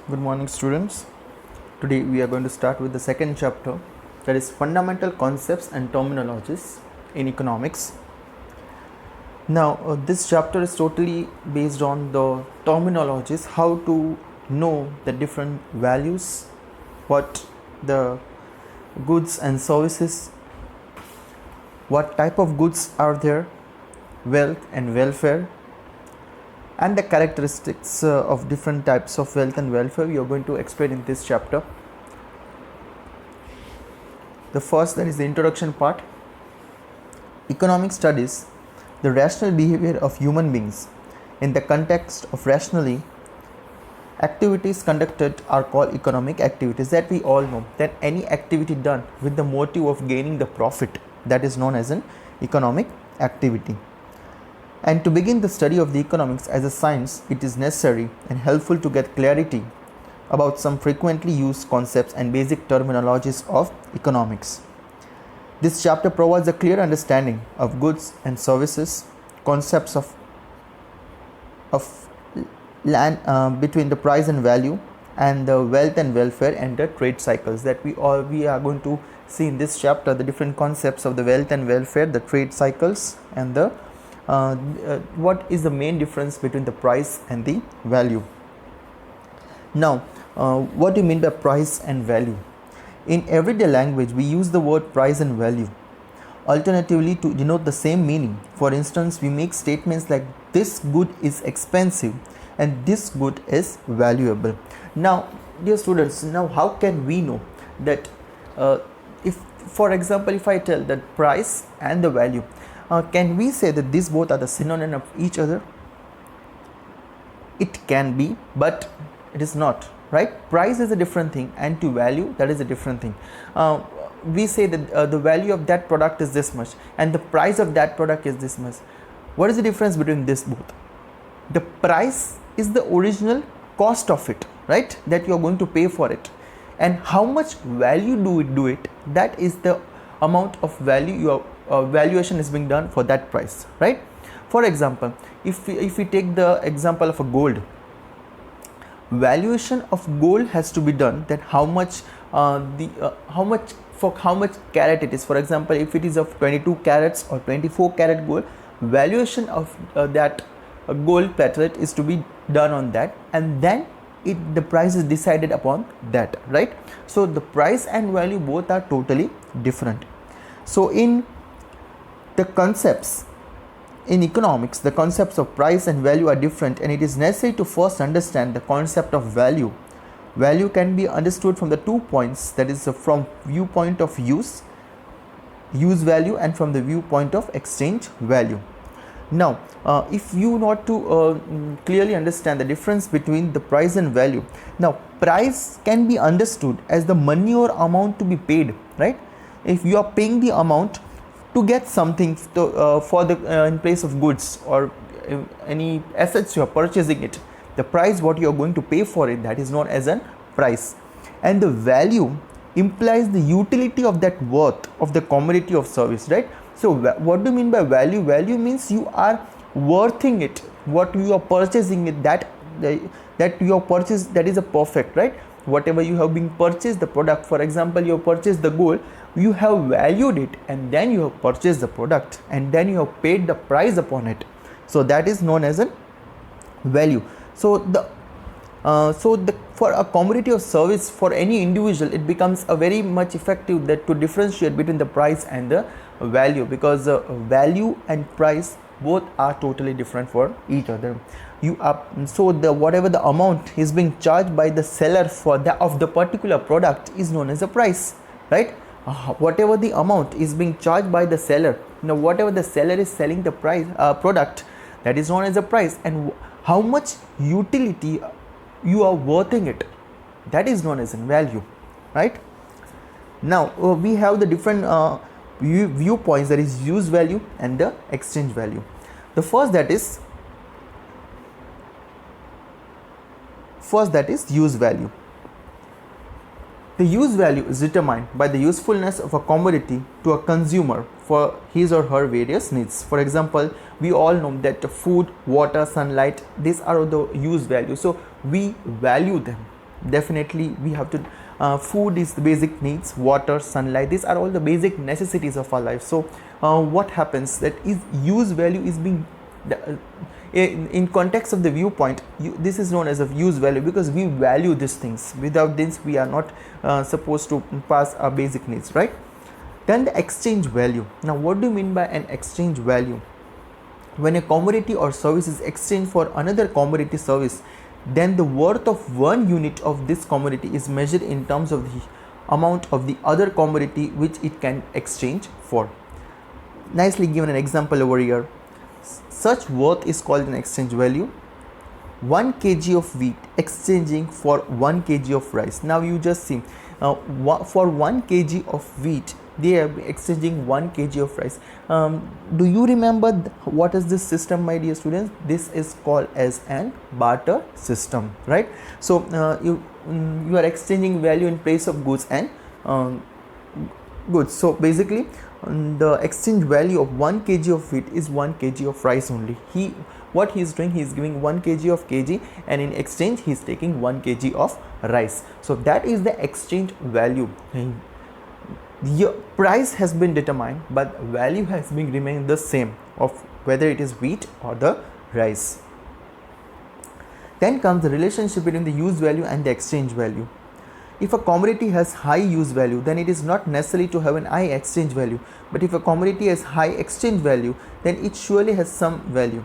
Good morning, students. Today we are going to start with the second chapter, that is fundamental concepts and terminologies in economics. Now, this chapter is totally based on the terminologies, how to know the different values, what the goods and services, what type of goods are there, wealth and welfare, and the characteristics of different types of wealth and welfare we are going to explain in this chapter. The first, that is the introduction part. Economic studies the rational behavior of human beings. In the context of rationally, activities conducted are called economic activities. That we all know, that any activity done with the motive of gaining the profit, that is known as an economic activity. And to begin the study of the economics as a science, it is necessary and helpful to get clarity about some frequently used concepts and basic terminologies of economics. This chapter provides a clear understanding of goods and services, concepts of land between the price and value, and the wealth and welfare, and the trade cycles. That we are going to see in this chapter the different concepts of the wealth and welfare, the trade cycles, and the what is the main difference between the price and the value. Now, what do you mean by price and value? In everyday language, we use the word price and value alternatively to denote the same meaning. For instance, we make statements like this good is expensive and this good is valuable. Now, dear students, now how can we know that if, for example, if I tell that price and the value, can we say that these both are the synonym of each other? It can be, but it is not, right? Price is a different thing, and to value, that is a different thing. We say that the value of that product is this much and the price of that product is this much. What is the difference between this both? The price is the original cost of it, right, that you are going to pay for it, and how much value do it, that is the amount of value your valuation is being done for that price, right? For example, if we take the example of a gold, valuation of gold has to be done, that how much how much carat it is. For example, if it is of 22 carats or 24 carat gold, valuation of that gold platelet is to be done on that, and then the price is decided upon that, right? So the price and value both are totally different. So in the concepts in economics, the concepts of price and value are different, and it is necessary to first understand the concept of value. Value can be understood from the 2 points, that is from viewpoint of use value, and from the viewpoint of exchange value. Now, if you want to clearly understand the difference between the price and value, now price can be understood as the money or amount to be paid, right? If you are paying the amount to get something for the in place of goods or any assets you are purchasing it, the price what you are going to pay for it, that is known as a price. And the value implies the utility of that worth of the commodity of service, right? So what do you mean by value? Value means you are worthing it, what you are purchasing it, that you have purchased, that is a perfect, right? Whatever you have been purchased the product, for example, you have purchased the gold, you have valued it, and then you have purchased the product, and then you have paid the price upon it. So that is known as a value. So for a commodity or service, for any individual, it becomes a very much effective that to differentiate between the price and the value, because value and price both are totally different for each other. So whatever the amount is being charged by the seller for of the particular product is known as a price, right? Whatever the amount is being charged by the seller, whatever the seller is selling the price product, that is known as a price, and how much utility you are worthing it, that is known as a value, right? Now we have the different viewpoints, that is use value and the exchange value. The first that is use value. The use value is determined by the usefulness of a commodity to a consumer for his or her various needs. For example, we all know that food, water, sunlight, these are the use value. So we value them, definitely we have to food is the basic needs, water, sunlight, these are all the basic necessities of our life. So what happens that is use value is being in context of the viewpoint, this is known as a use value because we value these things. Without this we are not supposed to pass our basic needs, right? Then the exchange value. Now what do you mean by an exchange value? When a commodity or service is exchanged for another commodity service, then the worth of one unit of this commodity is measured in terms of the amount of the other commodity which it can exchange for. Nicely given an example over here. Such worth is called an exchange value. 1 kg of wheat exchanging for 1 kg of rice. Now you just see, for 1 kg of wheat they are exchanging 1 kg of rice. Do you remember what is this system, my dear students? This is called as an barter system, right? So you are exchanging value in place of goods and goods. So basically the exchange value of 1 kg of wheat is 1 kg of rice only. What he is doing, he is giving 1 kg of kg, and in exchange he is taking 1 kg of rice. So that is the exchange value. The price has been determined, but value has been remained the same of whether it is wheat or the rice. Then comes the relationship between the use value and the exchange value. If a commodity has high use value, then it is not necessary to have an high exchange value. But if a commodity has high exchange value, then it surely has some value.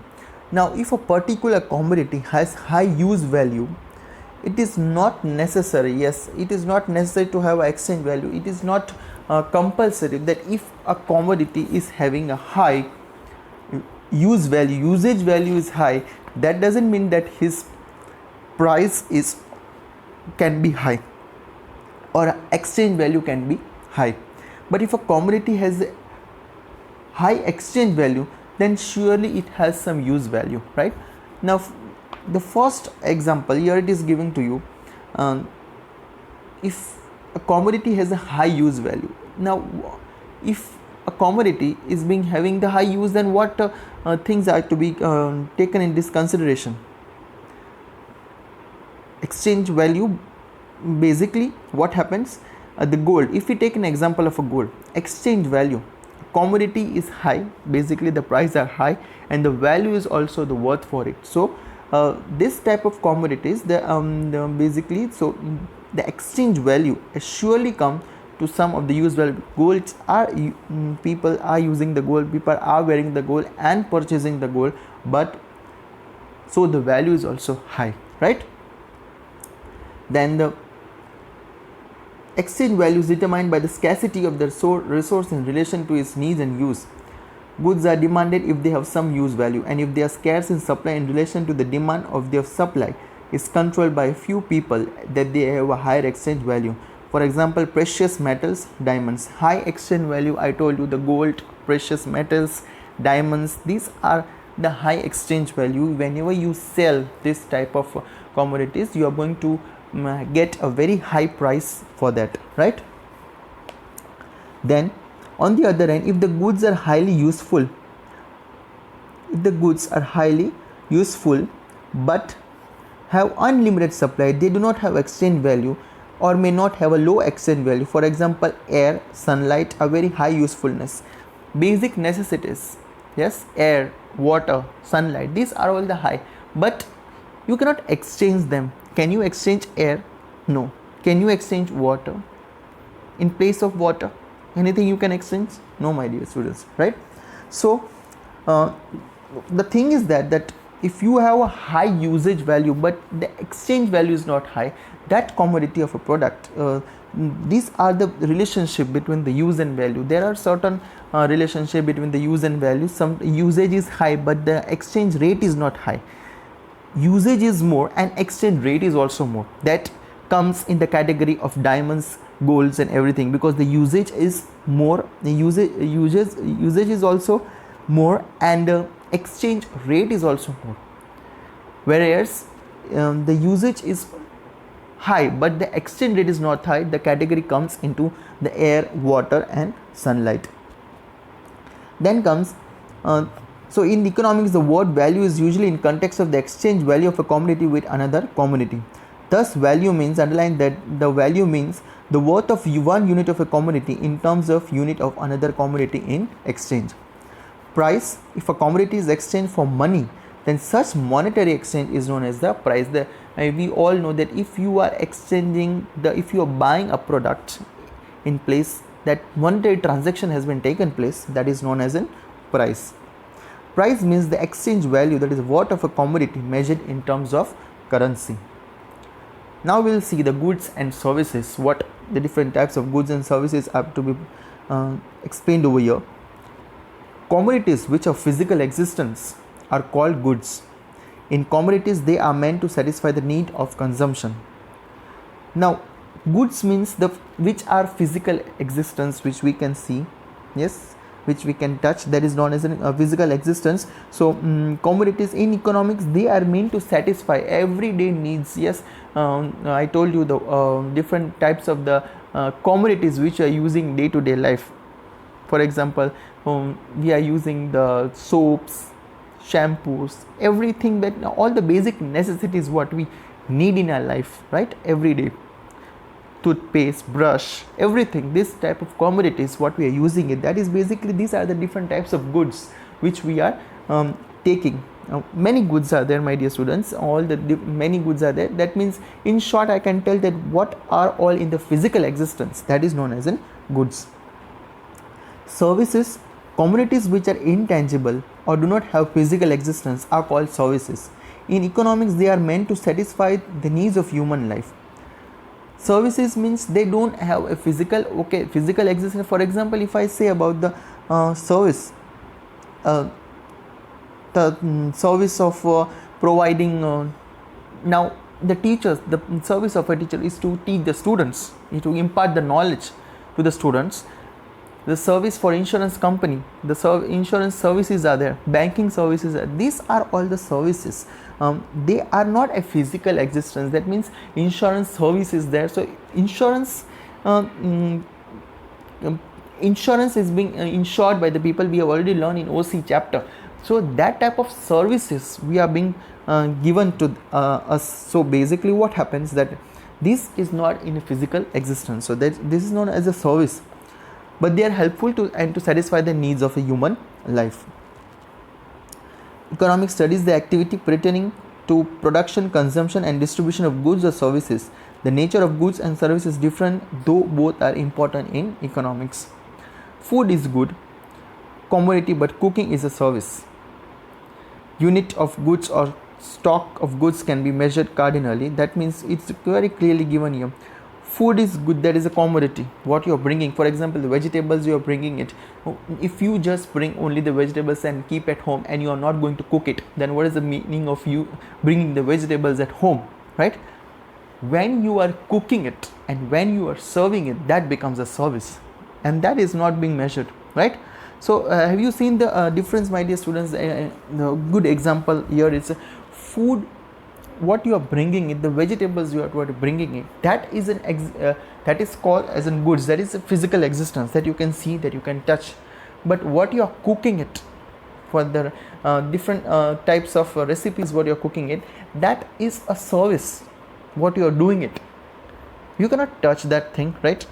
Now, if a particular commodity has high use value, it is not necessary, yes, it is not necessary to have an exchange value. It is not compulsory that if a commodity is having a high use value, usage value is high, that doesn't mean that his price can be high or exchange value can be high. But if a commodity has a high exchange value, then surely it has some use value, right? Now the first example here it is giving to you, if a commodity has a high use value. Now if a commodity is having the high use, then what things are to be taken in this consideration? Exchange value, basically what happens, the gold, if we take an example of a gold, exchange value, commodity is high, basically the price are high and the value is also the worth for it. So this type of commodities, basically, so the exchange value surely come to some of the use value. Golds are, people are using the gold, people are wearing the gold and purchasing the gold, but so the value is also high, right? Then the exchange value is determined by the scarcity of the resource in relation to its needs and use. Goods are demanded if they have some use value, and if they are scarce in supply in relation to the demand of their supply is controlled by a few people, that they have a higher exchange value. For example, precious metals, diamonds, high exchange value. I told you the gold, precious metals, diamonds, these are the high exchange value. Whenever you sell this type of commodities, you are going to get a very high price for that, right? Then on the other hand, if the goods are highly useful, but have unlimited supply, they do not have exchange value or may not have a low exchange value. For example, air, sunlight are very high usefulness, basic necessities, yes, air, water, sunlight, these are all the high, but you cannot exchange them. Can you exchange air? No. Can you exchange water? In place of water, anything you can exchange? No, my dear students, right? So the thing is that if you have a high usage value but the exchange value is not high, that commodity of a product, these are the relationship between the use and value. There are certain relationship between the use and value. Some usage is high but the exchange rate is not high. Usage is more and exchange rate is also more. That comes in the category of diamonds, golds and everything, because the usage is more, the usage is also more, and exchange rate is also more. Whereas the usage is high but the exchange rate is not high, the category comes into the air, water and sunlight. Then comes so in economics, the word value is usually in context of the exchange value of a commodity with another commodity. Thus, value means, underline that, the value means the worth of one unit of a commodity in terms of unit of another commodity in exchange. Price, if a commodity is exchanged for money, then such monetary exchange is known as the price. We all know that if you are exchanging if you are buying a product in place, that monetary transaction has been taken place, that is known as a price. Price means the exchange value, that is worth of a commodity measured in terms of currency. Now we will see the goods and services, what the different types of goods and services are to be explained over here. Commodities which are physical existence are called goods. In commodities, they are meant to satisfy the need of consumption. Now, goods means which are physical existence, which we can see, yes, which we can touch, that is known as a physical existence. So commodities in economics, they are meant to satisfy everyday needs. Yes, I told you the different types of the commodities which are using day to day life. For example, we are using the soaps, shampoos, everything, that all the basic necessities what we need in our life, right, every day. Toothpaste, brush, everything, this type of commodities what we are using it, that is basically, these are the different types of goods which we are taking. Many goods are there, my dear students, all the many goods are there. That means, in short, I can tell that what are all in the physical existence, that is known as in goods. Services, commodities which are intangible or do not have physical existence are called services. In economics, they are meant to satisfy the needs of human life. Services means they don't have a physical existence. For example, if I say about the service, service of providing, now the teachers, the service of a teacher is to teach the students, is to impart the knowledge to the students. The service for insurance company, the insurance services are there, banking services are, these are all the services. They are not a physical existence. That means insurance service is there. So insurance is being insured by the people, we have already learned in OC chapter. So that type of services we are being given to us. So basically what happens, that this is not in a physical existence, so that this is known as a service, but they are helpful to satisfy the needs of a human life. Economics studies the activity pertaining to production, consumption and distribution of goods or services. The nature of goods and services is different, though both are important in economics. Food is good commodity, but cooking is a service. Unit of goods or stock of goods can be measured cardinally. That means it's very clearly given here. Food is good, that is a commodity, what you are bringing. For example, the vegetables you are bringing it, if you just bring only the vegetables and keep at home and you are not going to cook it, then what is the meaning of you bringing the vegetables at home, right? When you are cooking it and when you are serving it, that becomes a service, and that is not being measured, right? So have you seen the difference, my dear students? The good example here is food, what you are bringing it, the vegetables you are bringing it, that is that is called as in goods, that is a physical existence that you can see, that you can touch. But what you are cooking it, for the different types of recipes what you are cooking it, that is a service, what you are doing it. You cannot touch that thing, right?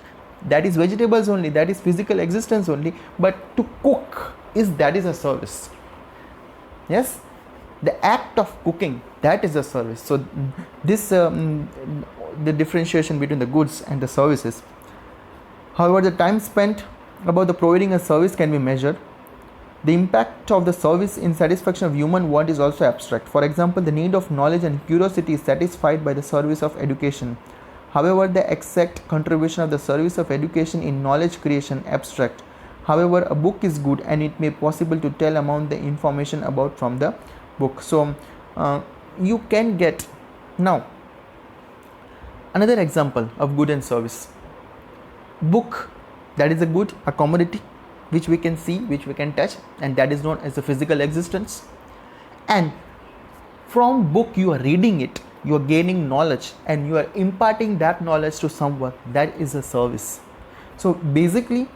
That is vegetables only, that is physical existence only, but to cook that is a service. Yes, the act of cooking, that is a service. So this the differentiation between the goods and the services. However, the time spent about the providing a service can be measured. The impact of the service in satisfaction of human want is also abstract. For example, the need of knowledge and curiosity is satisfied by the service of education. However, the exact contribution of the service of education in knowledge creation abstract. However, a book is good and it may be possible to tell amount the information about from the book. So you can get now another example of good and service. Book, that is a good, a commodity which we can see, which we can touch, and that is known as a physical existence. And from book you are reading it, you are gaining knowledge and you are imparting that knowledge to someone, that is a service. So basically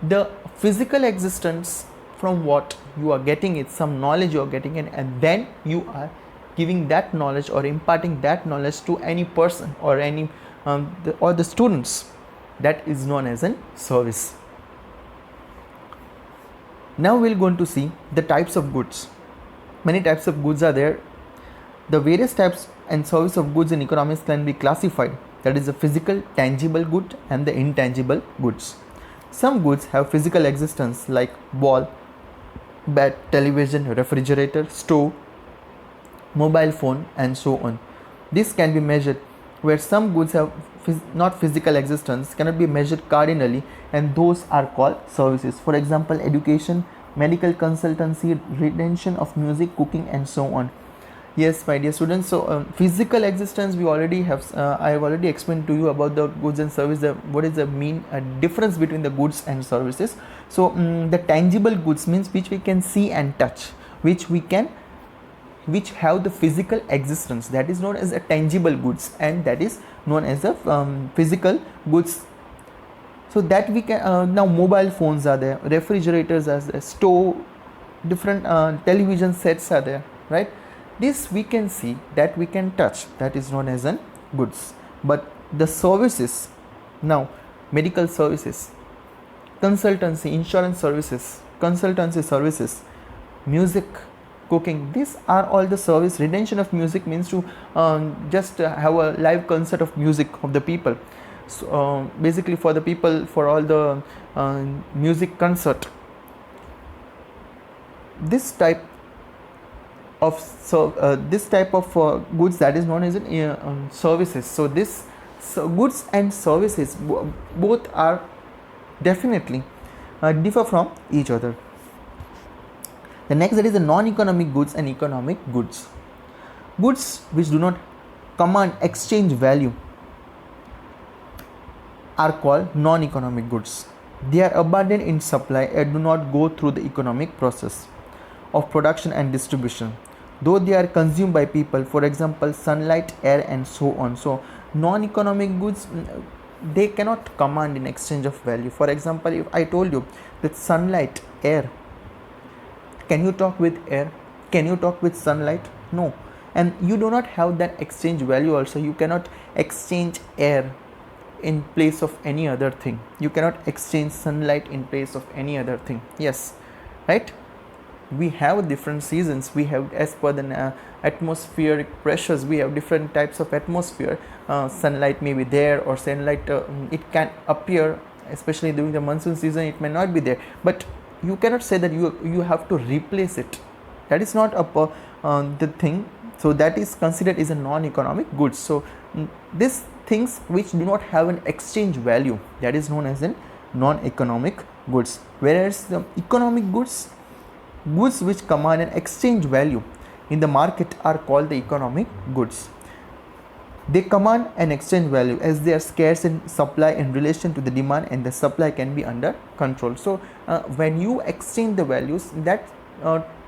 the physical existence, from what you are getting it, some knowledge you are getting it, and then you are giving that knowledge or imparting that knowledge to any person or any the students, that is known as a service. Now we're going to see the types of goods. Many types of goods are there. The various types and service of goods in economics can be classified. That is the physical, tangible good and the intangible goods. Some goods have physical existence like ball, bat, television, refrigerator, stove, mobile phone and so on. This can be measured, where some goods have not physical existence, cannot be measured cardinally, and those are called services. For example, education, medical consultancy, retention of music, cooking and so on. Yes, my dear students, so physical existence we already have, I have already explained to you about the goods and services, what is the mean difference between the goods and services. So the tangible goods means which we can see and touch, which have the physical existence, that is known as a tangible goods, and that is known as a physical goods. So that we can now mobile phones are there, refrigerators are there, stove, different television sets are there, right? This we can see, that we can touch, that is known as an goods. But the services, now medical services, consultancy, insurance services, consultancy services, music, cooking, these are all the service. Retention of music means to just have a live concert of music of the people. So basically for the people, for all the music concert, this type of goods, that is known as services. So this goods and services both are definitely differ from each other. The next, that is the non-economic goods and economic goods. Goods which do not command exchange value are called non-economic goods. They are abundant in supply and do not go through the economic process of production and distribution, though they are consumed by people, for example sunlight, air and so on. So non-economic goods, they cannot command in exchange of value. For example, if I told you that sunlight, air, can you talk with air? Can you talk with sunlight? No. And you do not have that exchange value also. You cannot exchange air in place of any other thing. You cannot exchange sunlight in place of any other thing. Yes, right? We have different seasons. We have, as per the atmospheric pressures, we have different types of atmosphere. Sunlight may be there, or sunlight it can appear, especially during the monsoon season it may not be there, but you cannot say that you have to replace it. That is not the thing. So that is considered as a non-economic goods. So these things which do not have an exchange value, that is known as a non-economic goods. Whereas the economic goods, goods which command an exchange value in the market, are called the economic goods. They command an exchange value as they are scarce in supply in relation to the demand, and the supply can be under control. So when you exchange the values, that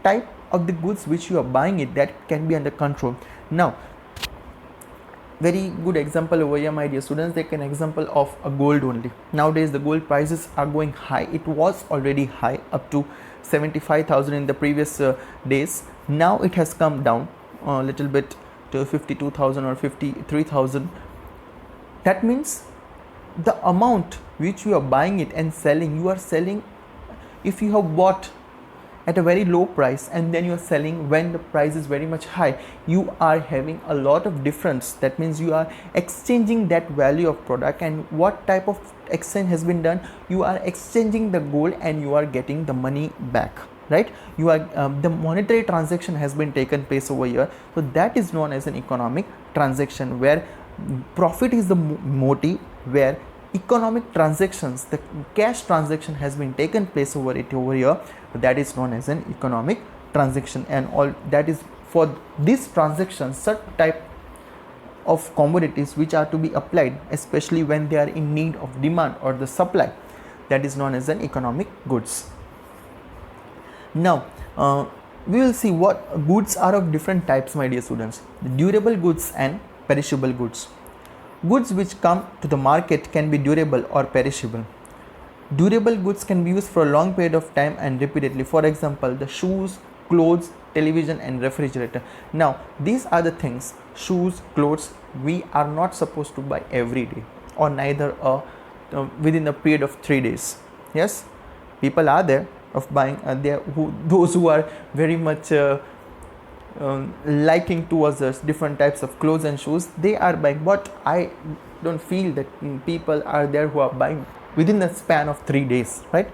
type of the goods which you are buying it, that can be under control. Now very good example over here, my dear students, take an example of a gold only. Nowadays the gold prices are going high. It was already high, up to 75,000 in the previous days. Now it has come down a little bit to 52,000 or 53,000. That means the amount which you are buying it and selling, you are selling, if you have bought at a very low price and then you are selling when the price is very much high, you are having a lot of difference. That means you are exchanging that value of product. And what type of exchange has been done? You are exchanging the gold and you are getting the money back, right? You are the monetary transaction has been taken place over here. So that is known as an economic transaction, where profit is the motive, where economic transactions, the cash transaction has been taken place over here. That is known as an economic transaction. And all that is for this transaction, such type of commodities which are to be applied, especially when they are in need of demand or the supply, that is known as an economic goods. Now we will see what goods are of different types, my dear students. Durable goods and perishable goods. Goods which come to the market can be durable or perishable. Durable goods can be used for a long period of time and repeatedly. For example, the shoes, clothes, television and refrigerator. Now these are the things, shoes, clothes, we are not supposed to buy every day, or neither within a period of 3 days. Yes, people are there of buying, those who are very much liking towards us different types of clothes and shoes, they are buying, but I don't feel that people are there who are buying within the span of 3 days, right?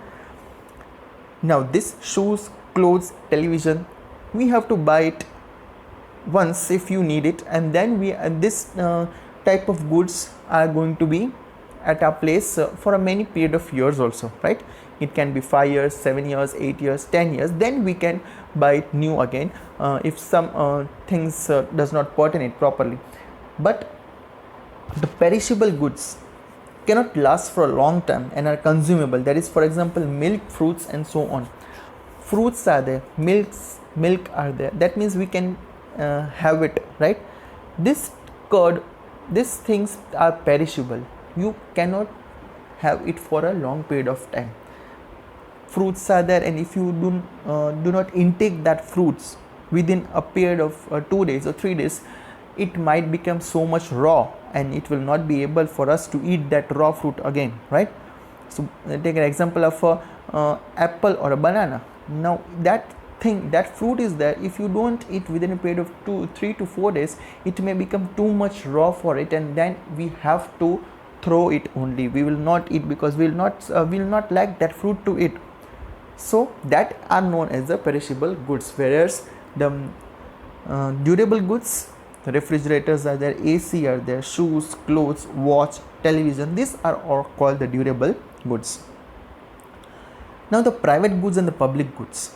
Now this shoes, clothes, television, we have to buy it once if you need it, and then this type of goods are going to be at our place for a many period of years also, right? It can be 5 years, 7 years, 8 years, 10 years, then we can buy it new again if some things does not pertain properly. But the perishable goods cannot last for a long time and are consumable. That is, for example, milk, fruits and so on. Fruits are there, milk are there, that means we can have it, right? This curd, these things are perishable, you cannot have it for a long period of time. Fruits are there, and if you do not intake that fruits within a period of 2 days or 3 days, it might become so much raw and it will not be able for us to eat that raw fruit again, right? So take an example of a apple or a banana. Now that fruit is there, if you don't eat within a period of 3 to 4 days, it may become too much raw for it, and then we have to throw it only. We will not eat because we will not like that fruit to eat. So that are known as the perishable goods, whereas the durable goods, the refrigerators are there, AC are there, shoes, clothes, watch, television, these are all called the durable goods. Now the private goods and the public goods.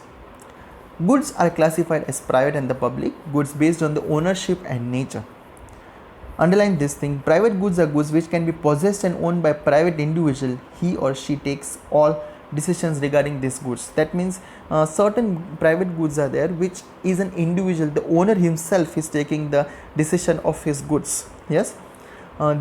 Goods are classified as private and the public goods based on the ownership and nature. Underline this thing, private goods are goods which can be possessed and owned by private individual. He or she takes all decisions regarding these goods. That means certain private goods are there which is an individual, the owner himself is taking the decision of his goods. Yes,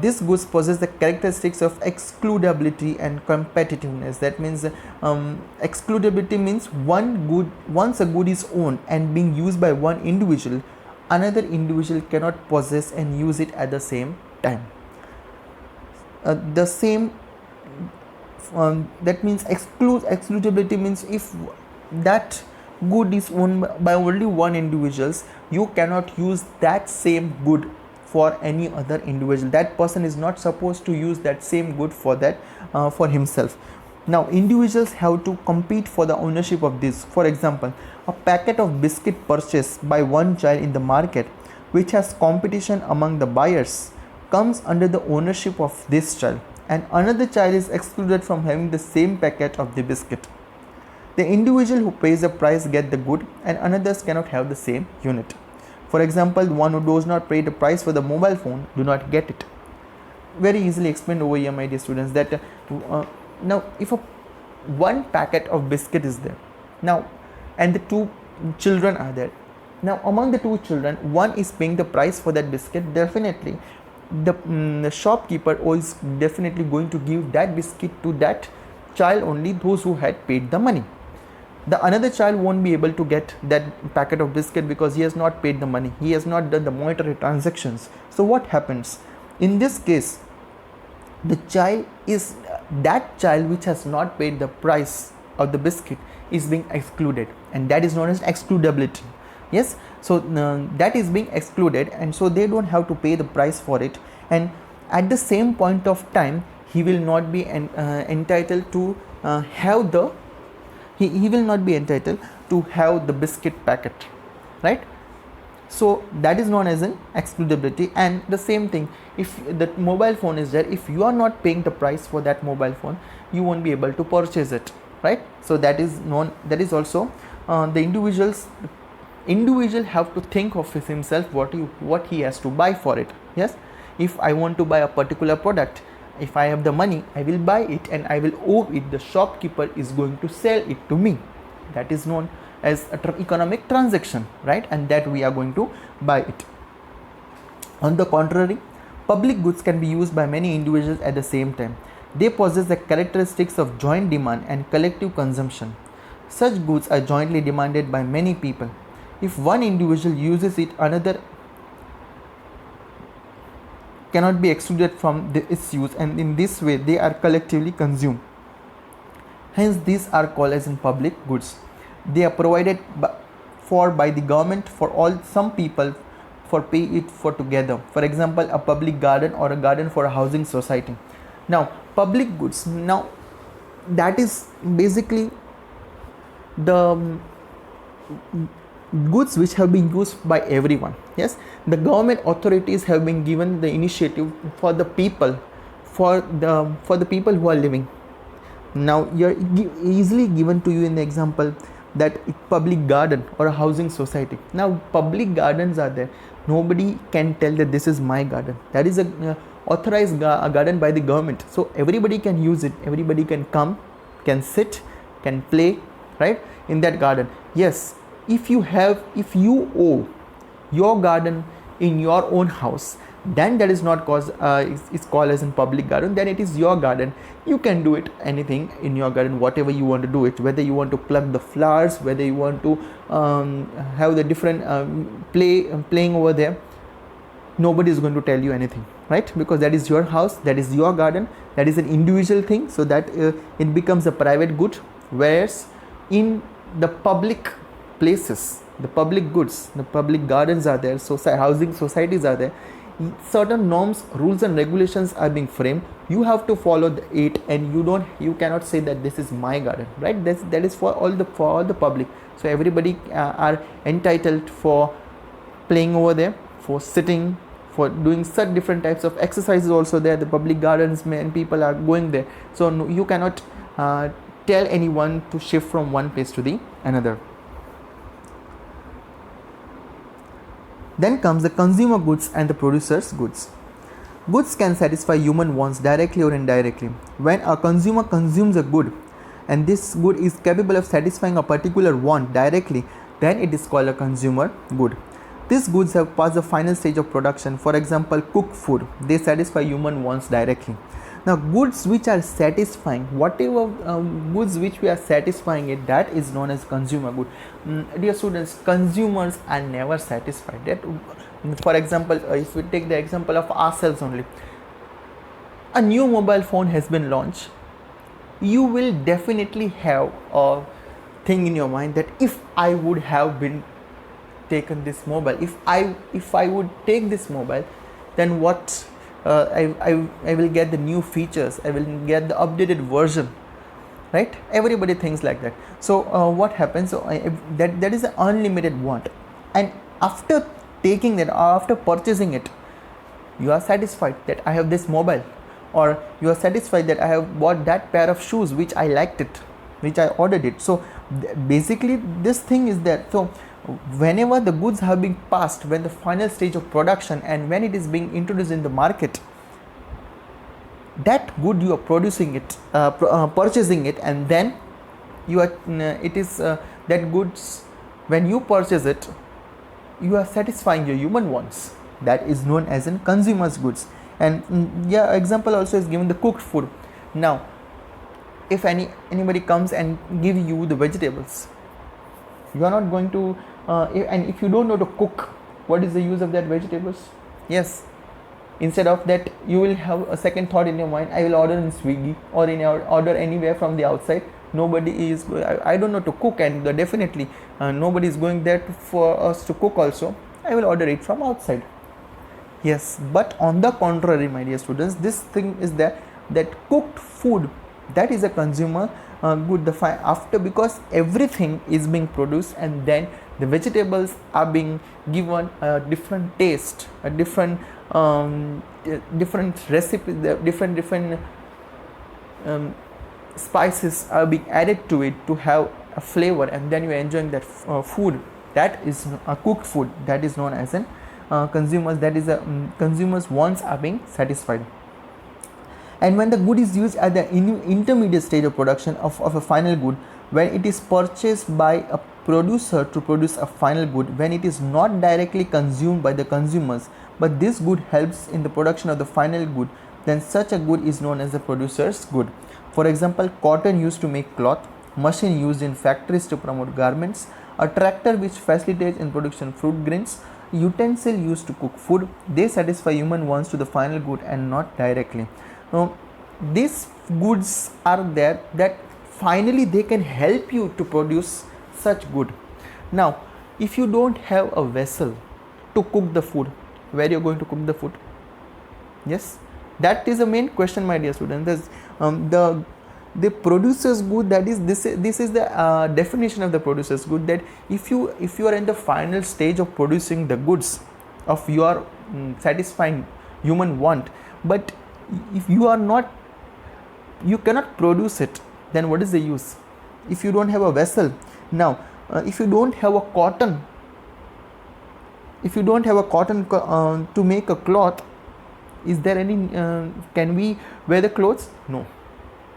these goods possess the characteristics of excludability and competitiveness. That means excludability means once a good is owned and being used by one individual, another individual cannot possess and use it at the same time. That means excludability means if that good is owned by only one individual, you cannot use that same good for any other individual. That person is not supposed to use that same good for himself. Now individuals have to compete for the ownership of this. For example, a packet of biscuit purchased by one child in the market which has competition among the buyers comes under the ownership of this child, and another child is excluded from having the same packet of the biscuit. The individual who pays the price gets the good and others cannot have the same unit. For example, one who does not pay the price for the mobile phone do not get it. Very easily explained over here, my dear students, that now if one packet of biscuit is there now and the two children are there, now among the two children one is paying the price for that biscuit, definitely the shopkeeper is definitely going to give that biscuit to that child only, those who had paid the money. The another child won't be able to get that packet of biscuit because he has not paid the money, he has not done the monetary transactions. So what happens in this case? That child which has not paid the price of the biscuit is being excluded, and that is known as excludability. Yes, so that is being excluded, and so they don't have to pay the price for it, and at the same point of time he will not be entitled to have the he will not be entitled to have the biscuit packet, right? So that is known as an excludability. And the same thing, if the mobile phone is there, if you are not paying the price for that mobile phone, you won't be able to purchase it, right? So that is known, that is also the individual have to think of himself what he has to buy for it. Yes, if I want to buy a particular product, if I have the money, I will buy it and I will owe it. The shopkeeper is going to sell it to me. That is known as an economic transaction, right? And that we are going to buy it. On the contrary, public goods can be used by many individuals at the same time. They possess the characteristics of joint demand and collective consumption. Such goods are jointly demanded by many people. If one individual uses it, another cannot be excluded from its use, and in this way they are collectively consumed. Hence these are called as in public goods. They are provided by the government for all some people for pay it for together. For example, a public garden or a garden for a housing society. Now public goods, now that is basically the goods which have been used by everyone. Yes, the government authorities have been given the initiative for the people, for the people who are living. Now you're easily given to you in the example that public garden or a housing society. Now public gardens are there, nobody can tell that this is my garden. That is a authorized garden by the government, so everybody can use it, everybody can come, can sit, can play, right, in that garden. Yes, if you own your garden in your own house, then that is not called is called as in public garden, then it is your garden. You can do it anything in your garden, whatever you want to do it, whether you want to pluck the flowers, whether you want to have the different playing over there. Nobody is going to tell you anything, right? Because that is your house, that is your garden, that is an individual thing, so that it becomes a private good. Whereas in the public places, the public goods, the public gardens are there, so housing societies are there, certain norms, rules and regulations are being framed. You have to follow it, and you cannot say that this is my garden, right? That is for all the public. So everybody are entitled for playing over there, for sitting, for doing such different types of exercises also there. The public gardens, and people are going there, so no, you cannot tell anyone to shift from one place to the another. Then comes the consumer goods and the producer's goods. Goods can satisfy human wants directly or indirectly. When a consumer consumes a good and this good is capable of satisfying a particular want directly, then it is called a consumer good. These goods have passed the final stage of production. For example, cooked food, they satisfy human wants directly. Now goods which are satisfying, whatever goods which we are satisfying it, that is known as consumer good. Dear students, consumers are never satisfied. That, for example, if we take the example of ourselves only, a new mobile phone has been launched, you will definitely have a thing in your mind that if I would have been taken this mobile, if I would take this mobile, then what I will get the new features, I will get the updated version, right? Everybody thinks like that. So what happens, so that is an unlimited want, and after taking that, after purchasing it, you are satisfied that I have this mobile, or you are satisfied that I have bought that pair of shoes which I liked it, which I ordered it. So basically this thing is there. So whenever the goods have been passed, when the final stage of production, and when it is being introduced in the market, that good you are producing it, purchasing it, and then you are it is that goods, when you purchase it, you are satisfying your human wants. That is known as in consumers goods. And example also is given, the cooked food. Now if anybody comes and give you the vegetables, you are not going to and if you don't know to cook, what is the use of that vegetables? Yes, instead of that, you will have a second thought in your mind, I will order in Swiggy or order anywhere from the outside. Nobody is, I don't know to cook, and definitely nobody is going there for us to cook also. I will order it from outside. Yes, but on the contrary, my dear students, this thing is that cooked food, that is a consumer good. After, because everything is being produced, and then the vegetables are being given a different taste, a different recipe, different spices are being added to it to have a flavor, and then you are enjoying that food. That is a cooked food, that is known as an consumers, that is a consumers wants are being satisfied. And when the good is used at the intermediate stage of production of a final good, when it is purchased by a producer to produce a final good, when it is not directly consumed by the consumers, but this good helps in the production of the final good, then such a good is known as the producer's good. For example, cotton used to make cloth, machine used in factories to promote garments, a tractor which facilitates in production fruit grains, utensil used to cook food. They satisfy human wants to the final good and not directly. Now, these goods are there that finally they can help you to produce such good. Now, if you don't have a vessel to cook the food, where you're going to cook the food? Yes, that is the main question, my dear students. The producer's good, that is this is the definition of the producer's good, that if you are in the final stage of producing the goods of your satisfying human want, but if you are not, you cannot produce it, then what is the use? If you don't have a vessel, now if you don't have a cotton, to make a cloth, is there any can we wear the clothes? No.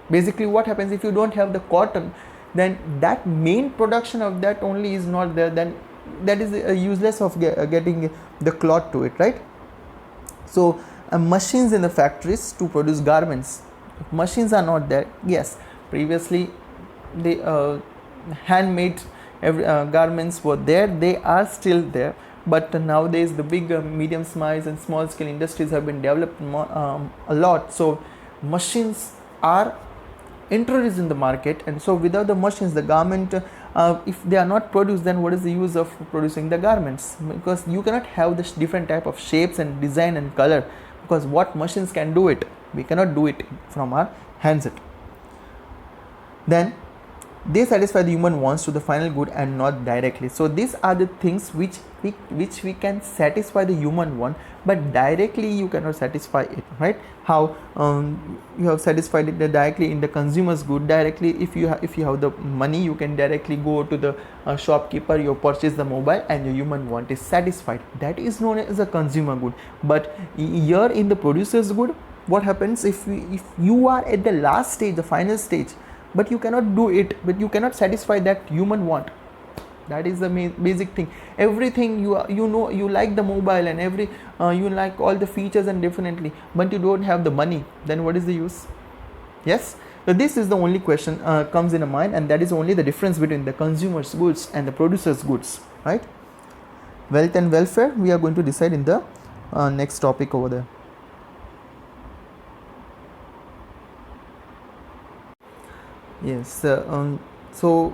Basically what happens, if you don't have the cotton, then that main production of that only is not there, then that is useless of getting the cloth to it, right? So machines in the factories to produce garments, machines are not there. Yes, previously the handmade garments were there, they are still there, but nowadays the big medium size and small scale industries have been developed a lot, so machines are introduced in the market, and so without the machines, the garment, if they are not produced, then what is the use of producing the garments? Because you cannot have this different type of shapes and design and color, because what machines can do it, we cannot do it from our hands. Then they satisfy the human wants to the final good and not directly. So these are the things which we can satisfy the human want, but directly you cannot satisfy it, right? How you have satisfied it directly in the consumer's good. Directly, if you have the money, you can directly go to the shopkeeper, you purchase the mobile, and your human want is satisfied. That is known as a consumer good. But here in the producer's good, what happens if you are at the last stage, the final stage, but you cannot do it, but you cannot satisfy that human want? That is the basic thing. Everything you like the mobile and you like all the features and definitely, but you don't have the money, then what is the use? Yes, so this is the only question comes in a mind, and that is only the difference between the consumer's goods and the producer's goods, right? Wealth and welfare we are going to decide in the next topic over there. Yes, so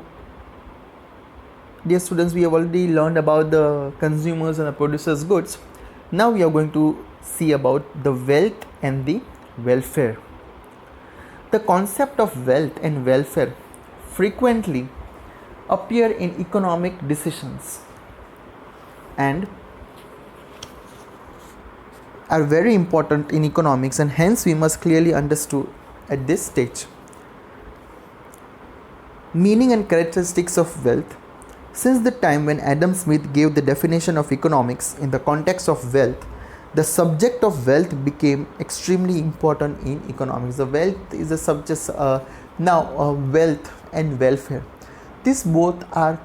dear students, we have already learned about the consumers and the producers' goods. Now we are going to see about the wealth and the welfare. The concept of wealth and welfare frequently appear in economic decisions and are very important in economics, and hence we must clearly understood at this stage. Meaning and characteristics of wealth. Since the time when Adam Smith gave the definition of economics in the context of wealth, the subject of wealth became extremely important in economics. The wealth is a subject wealth and welfare. These both are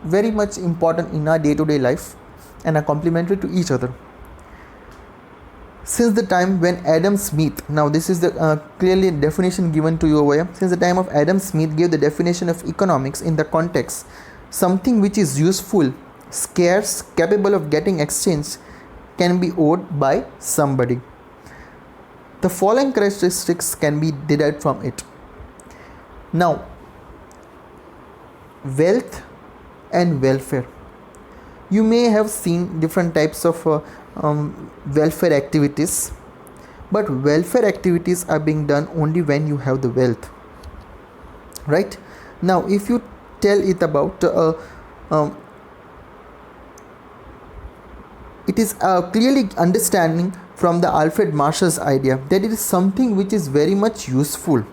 very much important in our day-to-day life and are complementary to each other. Since the time when Adam Smith, now this is the clearly definition given to you over here. Since the time of Adam Smith gave the definition of economics in the context, something which is useful, scarce, capable of getting exchanged, can be owed by somebody. The following characteristics can be derived from it. Now, wealth and welfare. You may have seen different types of welfare activities, but welfare activities are being done only when you have the wealth, right? Now if you tell it about it is clearly understanding from the Alfred Marshall's idea that it is something which is very much useful.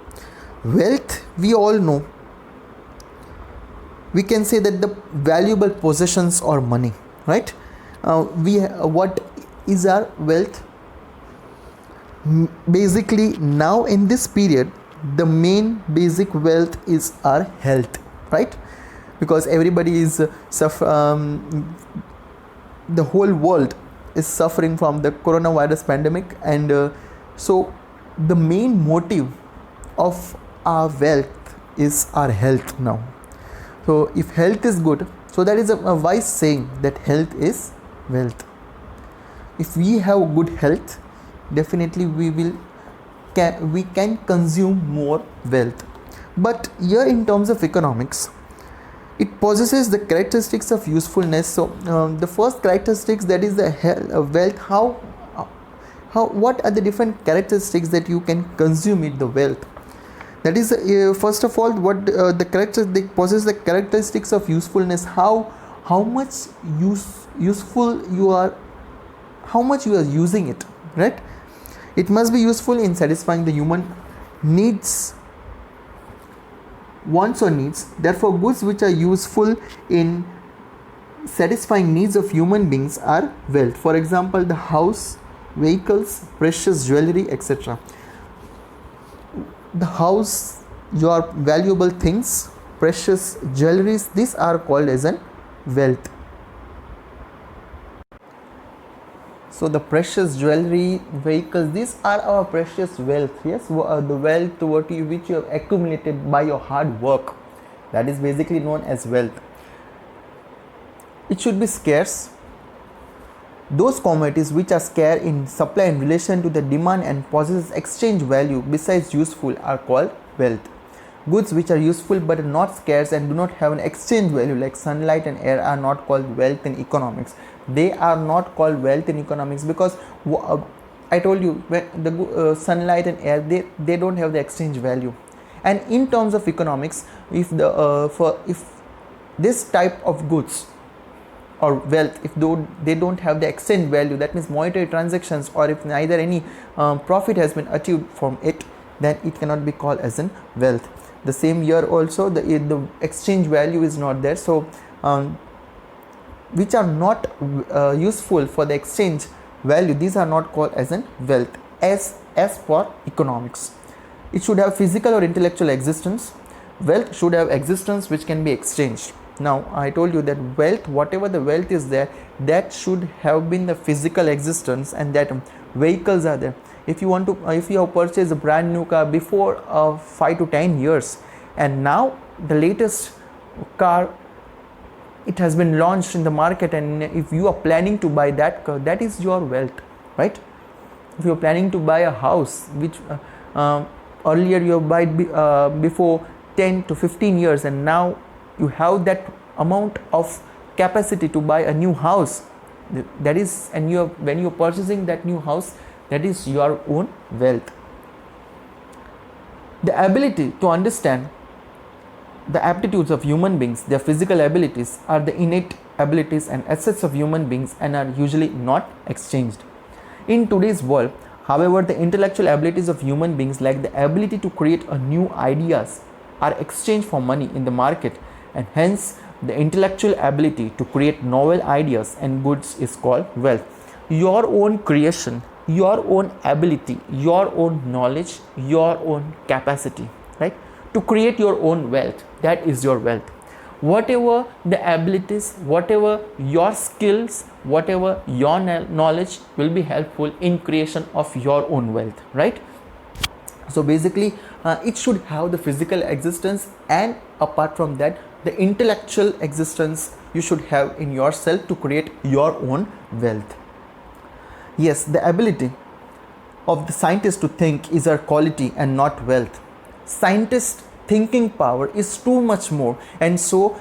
Wealth, we all know, we can say that the valuable possessions or money, right? What is our wealth? Basically now in this period, the main basic wealth is our health, right? Because everybody is the whole world is suffering from the coronavirus pandemic, and so the main motive of our wealth is our health now. So if health is good, so that is a wise saying that health is wealth. If we have good health, definitely we can consume more wealth. But here in terms of economics, it possesses the characteristics of usefulness. So the first characteristics, that is the wealth. How what are the different characteristics that you can consume in the wealth? That is first of all, what the characters, they possess the characteristics of usefulness. How much useful you are, how much you are using it, right? It must be useful in satisfying the human needs, wants or needs. Therefore, goods which are useful in satisfying needs of human beings are wealth. For example, the house, vehicles, precious jewelry, etc. The house, your valuable things, precious jewelries, these are called as an wealth. So the precious jewelry, vehicles, these are our precious wealth. Yes, the wealth which you have accumulated by your hard work, that is basically known as wealth. It should be scarce. Those commodities which are scarce in supply in relation to the demand and possess exchange value besides useful are called wealth. Goods which are useful but are not scarce and do not have an exchange value, like sunlight and air, are not called wealth in economics. They are not called wealth in economics because I told you, when the sunlight and air, they don't have the exchange value. And in terms of economics, if this type of goods or wealth, if they don't have the exchange value, that means monetary transactions, or if neither any profit has been achieved from it, then it cannot be called as in wealth. The same year also, the exchange value is not there. So which are not useful for the exchange value, these are not called as in wealth. As for economics, it should have physical or intellectual existence. Wealth should have existence which can be exchanged. Now I told you that wealth, whatever the wealth is there, that should have been the physical existence, and that vehicles are there. If you have purchased a brand new car before 5 to 10 years, and now the latest car, it has been launched in the market, and if you are planning to buy that car, that is your wealth, right? If you are planning to buy a house which earlier you bought before 10 to 15 years, and now you have that amount of capacity to buy a new house, that is, and when you are purchasing that new house, that is your own wealth. The ability to understand the aptitudes of human beings, their physical abilities, are the innate abilities and assets of human beings and are usually not exchanged. In today's world, however, the intellectual abilities of human beings, like the ability to create new ideas, are exchanged for money in the market, and hence the intellectual ability to create novel ideas and goods is called wealth. Your own creation, your own ability, your own knowledge, your own capacity, right, to create your own wealth, that is your wealth. Whatever the abilities, whatever your skills, whatever your knowledge will be helpful in creation of your own wealth, right? So basically it should have the physical existence, and apart from that, the intellectual existence you should have in yourself to create your own wealth. Yes, the ability of the scientist to think is a quality and not wealth. Scientist thinking power is too much more, and so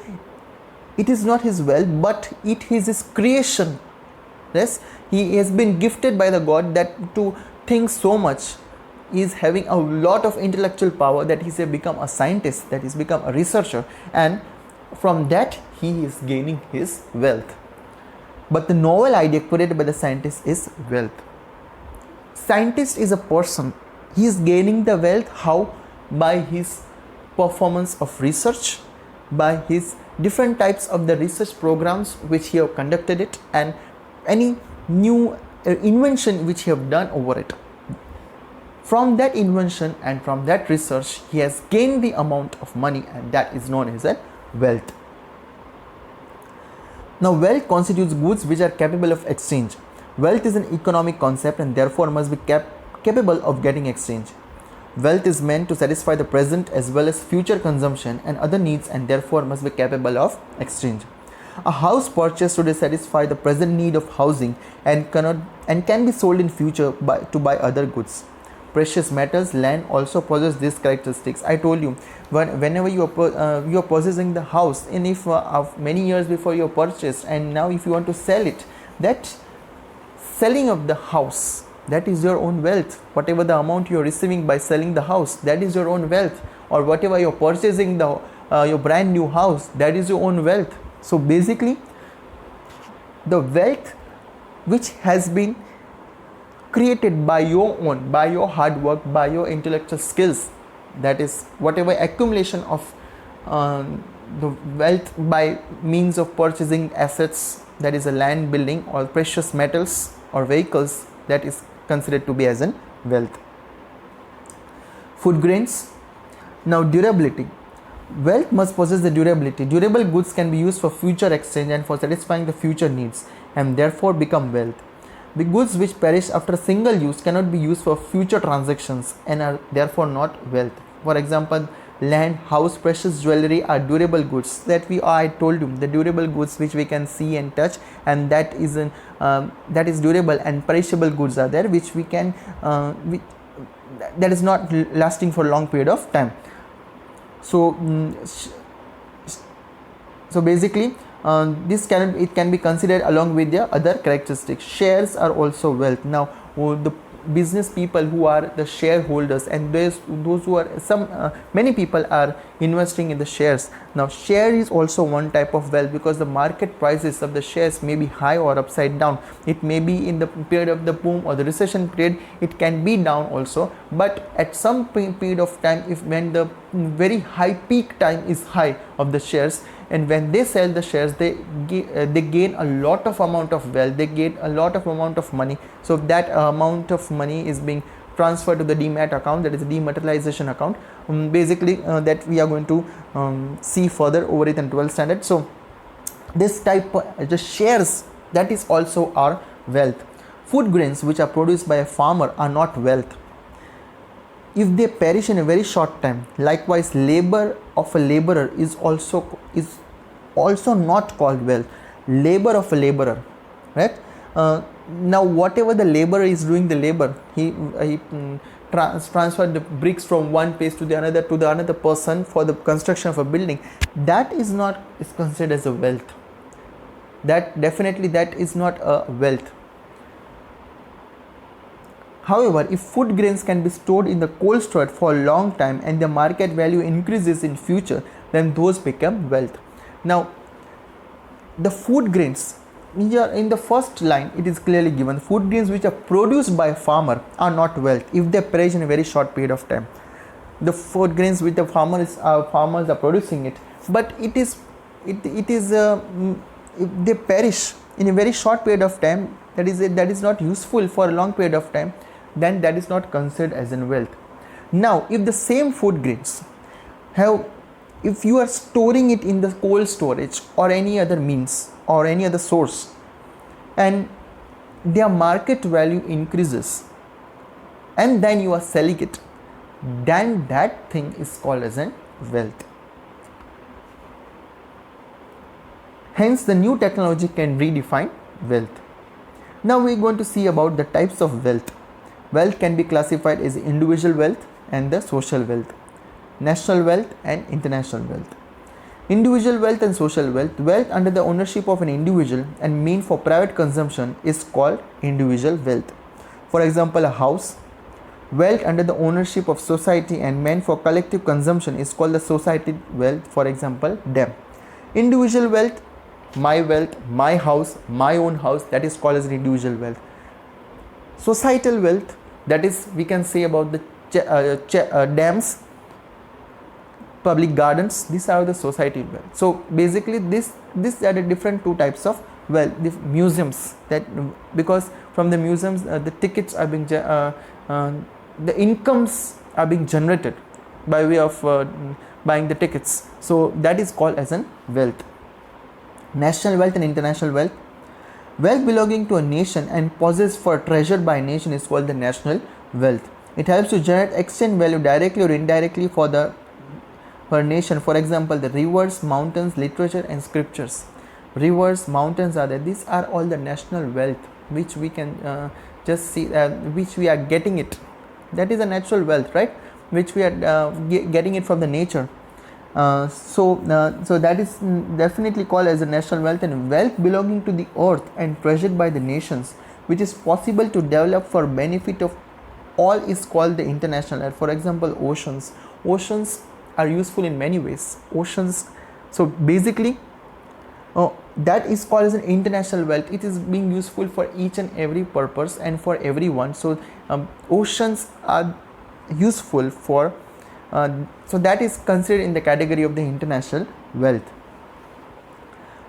it is not his wealth, but it is his creation. Yes, he has been gifted by the God that to think so much, is having a lot of intellectual power, that he has become a scientist, that he's become a researcher, and from that he is gaining his wealth. But the novel idea created by the scientist is wealth. Scientist is a person, he is gaining the wealth. How? By his performance of research, by his different types of the research programs which he have conducted it, and any new invention which he have done over it. From that invention and from that research, he has gained the amount of money, and that is known as a wealth. Now, wealth constitutes goods which are capable of exchange. Wealth is an economic concept and therefore must be capable of getting exchange. Wealth is meant to satisfy the present as well as future consumption and other needs, and therefore must be capable of exchange. A house purchased today satisfies the present need of housing and can be sold in future to buy other goods. Precious metals, land also possess these characteristics. I told you, whenever you are possessing the house, and if of many years before you purchased, and now if you want to sell it, that selling of the house, that is your own wealth. Whatever the amount you are receiving by selling the house, that is your own wealth. Or whatever you are purchasing your brand new house, that is your own wealth. So basically, the wealth which has been created by your hard work, by your intellectual skills, that is whatever accumulation of the wealth by means of purchasing assets, that is a land, building, or precious metals or vehicles, that is considered to be as an wealth. Food grains. Now, durability. Wealth must possess the durability. Durable goods can be used for future exchange and for satisfying the future needs, and therefore become wealth. The goods which perish after a single use cannot be used for future transactions and are therefore not wealth. For example, land, house, precious jewelry are durable goods that I told you, the durable goods which we can see and touch, and that is durable. And perishable goods are there which we can that is not lasting for a long period of time. So basically, this can be considered along with their other characteristics. Shares are also wealth. Now, the business people who are the shareholders, and those who are many people are investing in the shares. Now, share is also one type of wealth, because the market prices of the shares may be high or upside down. It may be in the period of the boom or the recession period, it can be down also. But at some period of time, when the very high peak time is high of the shares, and when they sell the shares, they gain a lot of amount of wealth, they gain a lot of amount of money. So that amount of money is being transferred to the demat account, that is a dematerialization account, basically that we are going to see further over it in 12th standard. So this type the shares, that is also our wealth. Food grains which are produced by a farmer are not wealth if they perish in a very short time. Likewise, labor of a laborer is also not called wealth. Labor of a laborer, right? Now, whatever the laborer is doing the labor, he transferred the bricks from one place to the another person for the construction of a building, that is considered as a wealth. That is not a wealth. However, if food grains can be stored in the cold storage for a long time and the market value increases in future, then those become wealth. Now, the food grains, here in the first line it is clearly given, food grains which are produced by a farmer are not wealth if they perish in a very short period of time. The food grains which the farmers are producing it, but if they perish in a very short period of time, that is not useful for a long period of time, then that is not considered as in wealth. Now, if the same food grains if you are storing it in the cold storage or any other means or any other source, and their market value increases, and then you are selling it, then that thing is called as an wealth. Hence, the new technology can redefine wealth. Now we are going to see about the types of wealth. Wealth can be classified as individual wealth and the social wealth, national wealth and international wealth. Individual wealth and social wealth. Wealth under the ownership of an individual and meant for private consumption is called individual wealth. For example, a house. Wealth under the ownership of society and meant for collective consumption is called the society wealth. For example, dam. Individual wealth, my house, my own house, that is called as an individual wealth. Societal wealth, that is we can say about the dams, public gardens, these are the societal wealth. So basically these are the different two types of wealth. The museums, that because from the museums the tickets are being the incomes are being generated by way of buying the tickets, so that is called as an wealth. National wealth and international wealth. Wealth belonging to a nation and possessed for treasure by a nation is called the national wealth. It helps to generate exchange value directly or indirectly for the nation. For example, the rivers, mountains, literature and scriptures. Rivers, mountains are there. These are all the national wealth which we can just see, which we are getting it. That is a natural wealth, right? Which we are getting it from the nature. So that is definitely called as a national wealth, and wealth belonging to the earth and treasured by the nations, which is possible to develop for benefit of all, is called the international wealth. For example, oceans are useful in many ways. Oceans, so basically that is called as an international wealth. It is being useful for each and every purpose and for everyone. So oceans are useful for so that is considered in the category of the international wealth.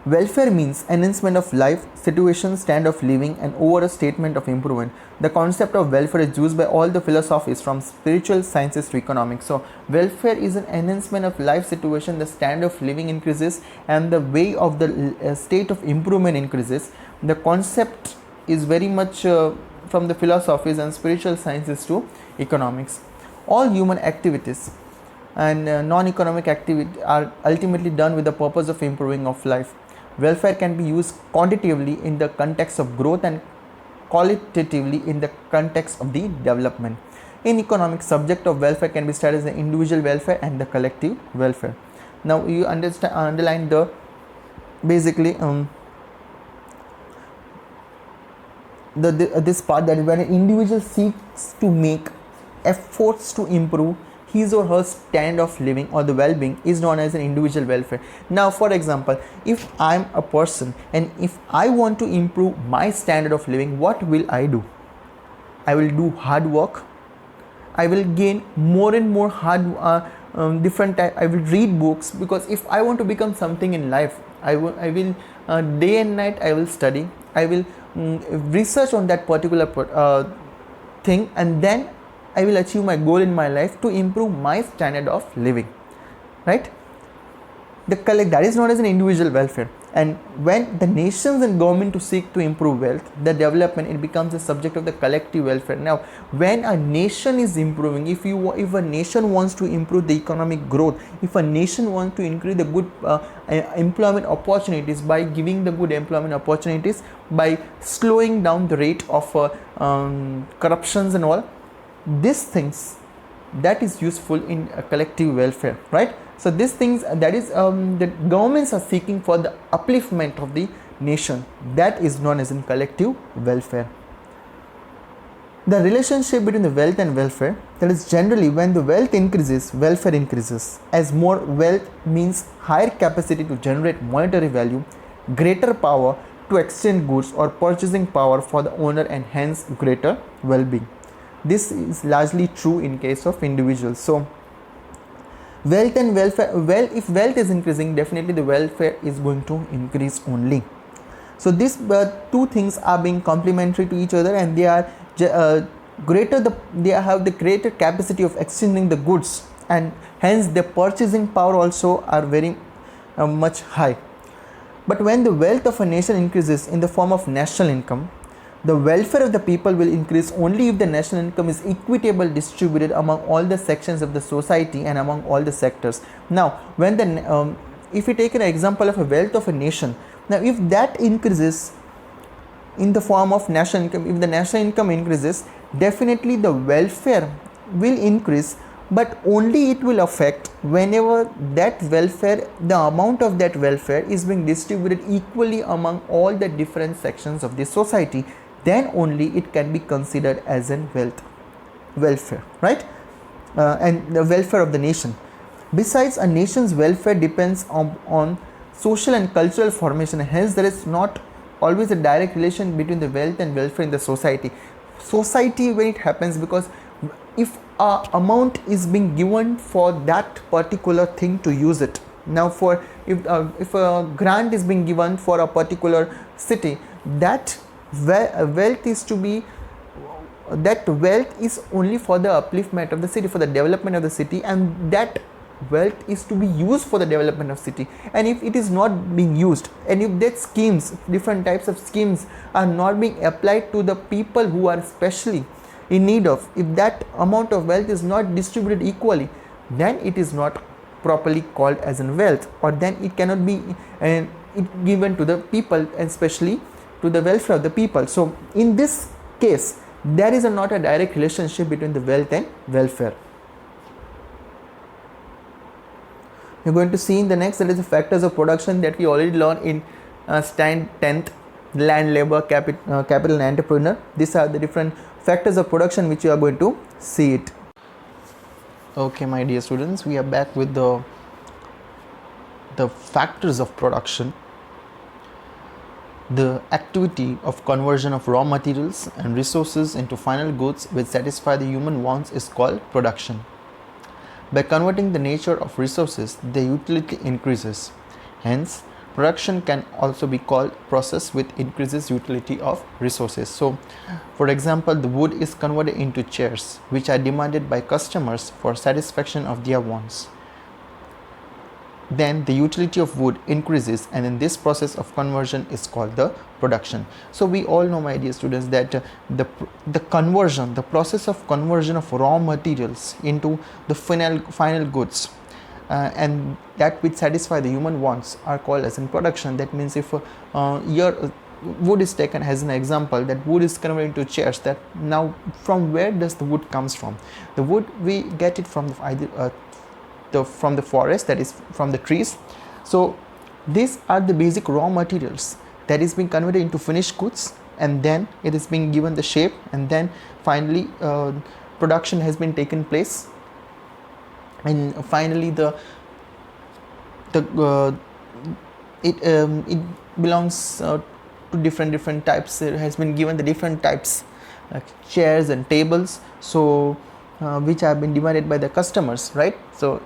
Welfare means enhancement of life, situation, standard of living, and over a statement of improvement. The concept of welfare is used by all the philosophies from spiritual sciences to economics. So welfare is an enhancement of life situation, the standard of living increases, and the way of the state of improvement increases. The concept is very much from the philosophies and spiritual sciences to economics. All human activities and non-economic activities are ultimately done with the purpose of improving of life. Welfare can be used quantitatively in the context of growth and qualitatively in the context of the development. In economics, subject of welfare can be studied as the individual welfare and the collective welfare. Now you underline the basically this part, that when an individual seeks to make efforts to improve his or her standard of living or the well-being, is known as an individual welfare. Now for example, if I'm a person and if I want to improve my standard of living, what will I do? I will do hard work. I will gain more and more different type. I will read books, because if I want to become something in life, I will day and night I will study. I will research on that particular thing, and then I will achieve my goal in my life to improve my standard of living, right? That is known as an individual welfare. And when the nations and government to seek to improve wealth, the development, it becomes a subject of the collective welfare. Now when a nation is improving, if a nation wants to improve the economic growth, if a nation wants to increase the good employment opportunities by giving the good employment opportunities, by slowing down the rate of corruptions and all these things, that is useful in collective welfare, right? So these things, that is the governments are seeking for the upliftment of the nation, that is known as in collective welfare. The relationship between the wealth and welfare, that is generally when the wealth increases, welfare increases, as more wealth means higher capacity to generate monetary value, greater power to exchange goods or purchasing power for the owner, and hence greater well-being. This is largely true in case of individuals. So wealth and welfare, if wealth is increasing, definitely the welfare is going to increase only. So these two things are being complementary to each other, and they are they have the greater capacity of exchanging the goods, and hence the purchasing power also are very much high. But when the wealth of a nation increases in the form of national income, the welfare of the people will increase only if the national income is equitable distributed among all the sections of the society and among all the sectors. Now when the if we take an example of a wealth of a nation, now if that increases in the form of national income, if the national income increases, definitely the welfare will increase, but only it will affect whenever that welfare, the amount of that welfare is being distributed equally among all the different sections of the society. Then only it can be considered as a welfare, right? And the welfare of the nation. Besides, a nation's welfare depends on social and cultural formation, hence there is not always a direct relation between the wealth and welfare in the society. When it happens, because if a amount is being given for that particular thing to use it, now for if a grant is being given for a particular city, that wealth is only for the upliftment of the city, for the development of the city, and that wealth is to be used for the development of city. And if it is not being used, and if that schemes, different types of schemes are not being applied to the people who are specially in need of. If that amount of wealth is not distributed equally, then it is not properly called as in wealth, or then it cannot be it given to the people, especially to the welfare of the people. So in this case, there is not a direct relationship between the wealth and welfare. We're going to see in the next, that is the factors of production that we already learned in stand 10th, land, labor, capital and entrepreneur. These are the different factors of production which you are going to see it. Okay, my dear students, we are back with the factors of production. The activity of conversion of raw materials and resources into final goods which satisfy the human wants is called production. By converting the nature of resources, the utility increases. Hence, production can also be called process which increases utility of resources. So, for example, the wood is converted into chairs which are demanded by customers for satisfaction of their wants. Then the utility of wood increases, and in this process of conversion is called the production. So we all know, my dear students, that the process of conversion of raw materials into the final goods and that which satisfy the human wants are called as in production. That means if your wood is taken as an example, that wood is converted into chairs, that now from where does the wood comes from? The wood, we get it from from the forest, that is from the trees. So these are the basic raw materials that is being converted into finished goods, and then it is being given the shape, and then finally production has been taken place, and finally it belongs to different types. It has been given the different types chairs and tables, so which have been demanded by the customers, right? So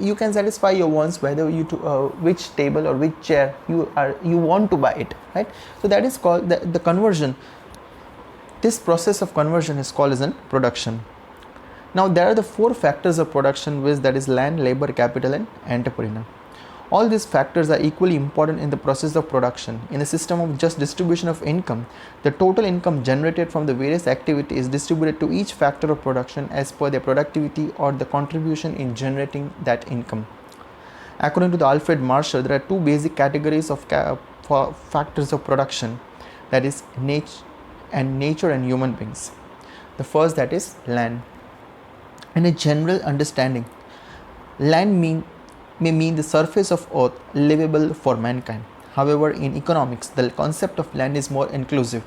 you can satisfy your wants whether you to which table or which chair you want to buy it, right? So that is called the conversion. This process of conversion is called as in production. Now there are the four factors of production, which that is land, labor, capital and entrepreneur. All these factors are equally important in the process of production. In a system of just distribution of income, the total income generated from the various activities is distributed to each factor of production as per their productivity or the contribution in generating that income. According to the Alfred Marshall, there are two basic categories of factors of production, that is nature and human beings. The first, that is land. In a general understanding, land may mean the surface of earth livable for mankind. However, in economics, the concept of land is more inclusive.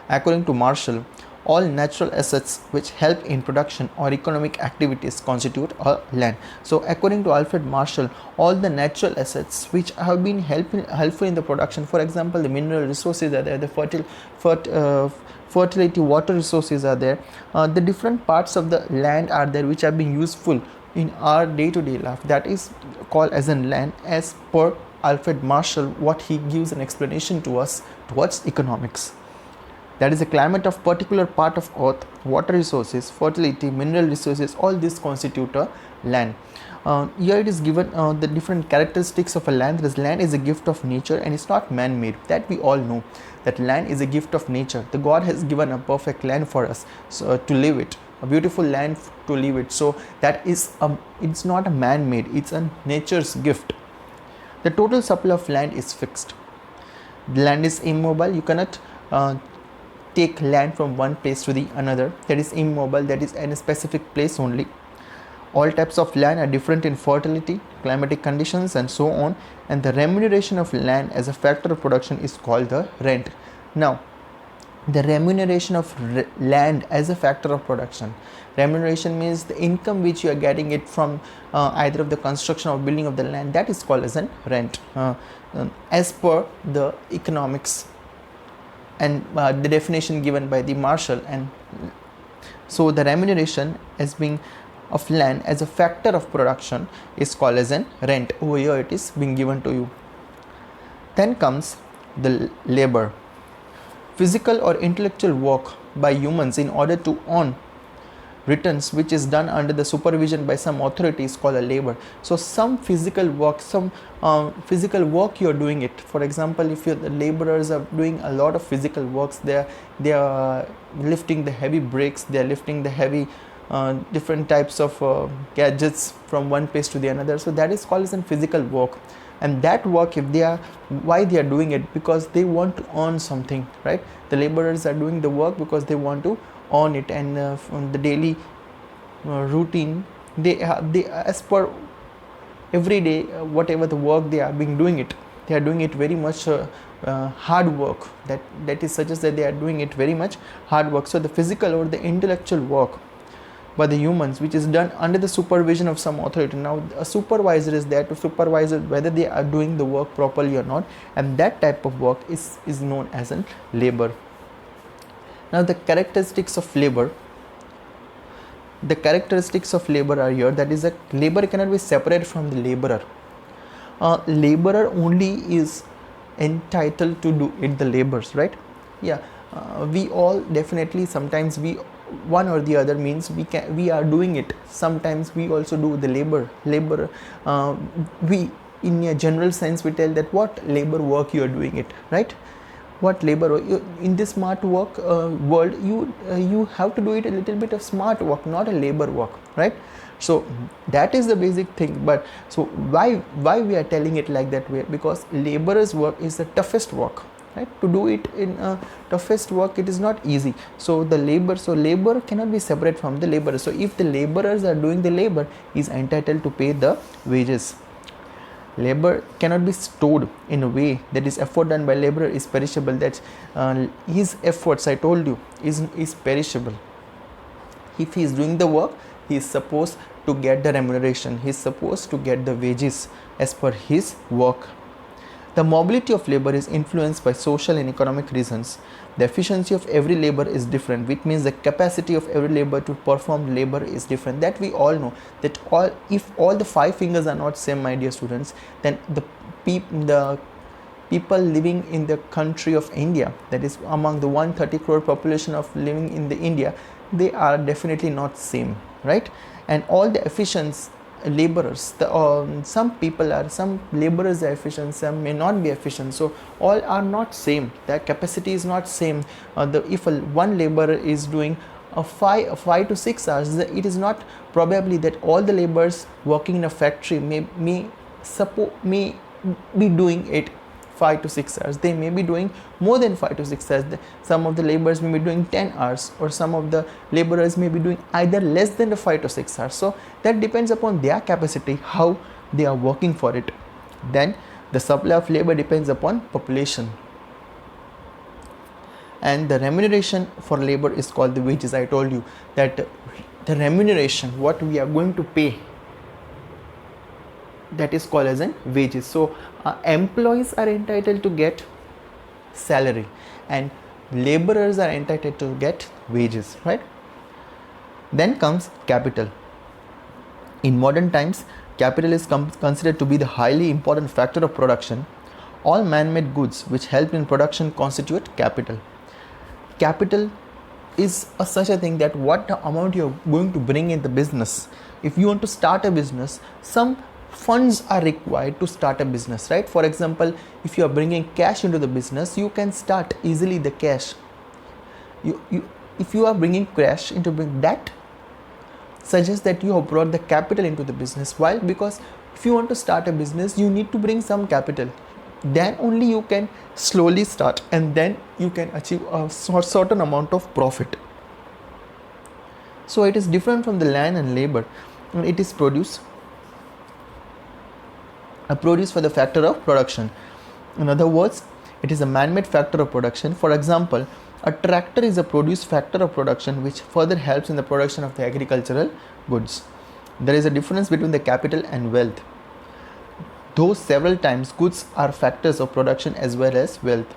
According to Marshall, all natural assets which help in production or economic activities constitute a land. So according to Alfred Marshall, all the natural assets which have been helpful in the production, for example, the mineral resources are there, the fertility, water resources are there, the different parts of the land are there which have been useful in our day-to-day life, that is called as in land, as per Alfred Marshall, what he gives an explanation to us towards economics. That is the climate of particular part of earth, water resources, fertility, mineral resources, all these constitute a land. Here it is given the different characteristics of a land. This land is a gift of nature and it's not man-made. That we all know, that land is a gift of nature. The God has given a perfect land for us to live it, a beautiful land to live it. So that is it's not a man-made, it's a nature's gift. The total supply of land is fixed. The land is immobile. You cannot take land from one place to the another. That is immobile, that is in a specific place only. All types of land are different in fertility, climatic conditions and so on, and the remuneration of land as a factor of production is called the rent. Now the remuneration of land as a factor of production. Remuneration means the income which you are getting it from either of the construction or building of the land, that is called as a rent as per the economics and the definition given by the Marshall. And so the remuneration as being of land as a factor of production is called as a rent. Over here it is being given to you. Then comes the labor. Physical or intellectual work by humans in order to earn returns which is done under the supervision by some authority is called a labor. So some physical work, some physical work you're doing it. For example, if the laborers are doing a lot of physical works, they are lifting the heavy bricks, they are lifting the heavy different types of gadgets from one place to the another. So that is called as a physical work. And that work, if they are, why they are doing it? Because they want to earn something, right? The laborers are doing the work because they want to earn it, and from the daily routine, they as per every day, whatever the work they are being doing it, they are doing it very much hard work. That is suggests that they are doing it very much hard work. So the physical or the intellectual work by the humans, which is done under the supervision of some authority. Now a supervisor is there to supervise whether they are doing the work properly or not, and that type of work is known as a labor. Now the characteristics of labor. The characteristics of labor are here. That is, a labor cannot be separated from the laborer. Laborer only is entitled to do it, the labors, right? Yeah, we all definitely sometimes we one or the other means we are doing it. Sometimes we also do the labor. We, in a general sense, we tell that what labor work you are doing it, right? What labor in this smart work world, you have to do it a little bit of smart work, not a labor work, right? So that is the basic thing. But so why we are telling it like that way? Because laborers work is the toughest work, right? To do it in toughest work, it is not easy. So the labor cannot be separate from the laborer. So if the laborers are doing the labor, he is entitled to pay the wages. Labor cannot be stored in a way that is effort done by laborer is perishable. That his efforts, I told you, is perishable. If he is doing the work, he is supposed to get the remuneration. He is supposed to get the wages as per his work. The mobility of labor is influenced by social and economic reasons. The efficiency of every labor is different, which means the capacity of every labor to perform labor is different. That we all know. That if all the 5 fingers are not same, my dear students, then the people living in the country of India, that is among the 130 crore population of living in the India, they are definitely not same, right? And all the efficient laborers, some laborers are efficient, some may not be efficient, so all are not same. Their capacity is not same. If one laborer is doing 5 to 6 hours, it is not probably that all the laborers working in a factory may be doing it 5 to 6 hours. They may be doing more than 5 to 6 hours. Some of the laborers may be doing 10 hours, or some of the laborers may be doing either less than the 5 to 6 hours. So that depends upon their capacity, how they are working for it. Then the supply of labor depends upon population. And the remuneration for labor is called the wages. I told you that the remuneration, what we are going to pay, that is called as an wages. So employees are entitled to get salary, and laborers are entitled to get wages, right? Then comes capital. In modern times, capital is considered to be the highly important factor of production. All man-made goods which help in production constitute capital. Capital is such a thing that what the amount you are going to bring in the business. If you want to start a business, some funds are required to start a business, right? For example, if you are bringing cash into the business, you can start easily the cash. If you are bringing cash into that, suggests that you have brought the capital into the business. Why? Because if you want to start a business, you need to bring some capital. Then only you can slowly start, and then you can achieve a certain amount of profit. So it is different from the land and labor. It is produce for the factor of production. In other words, it is a man-made factor of production. For example, a tractor is a produce factor of production which further helps in the production of the agricultural goods. There is a difference between the capital and wealth. Though several times goods are factors of production as well as wealth,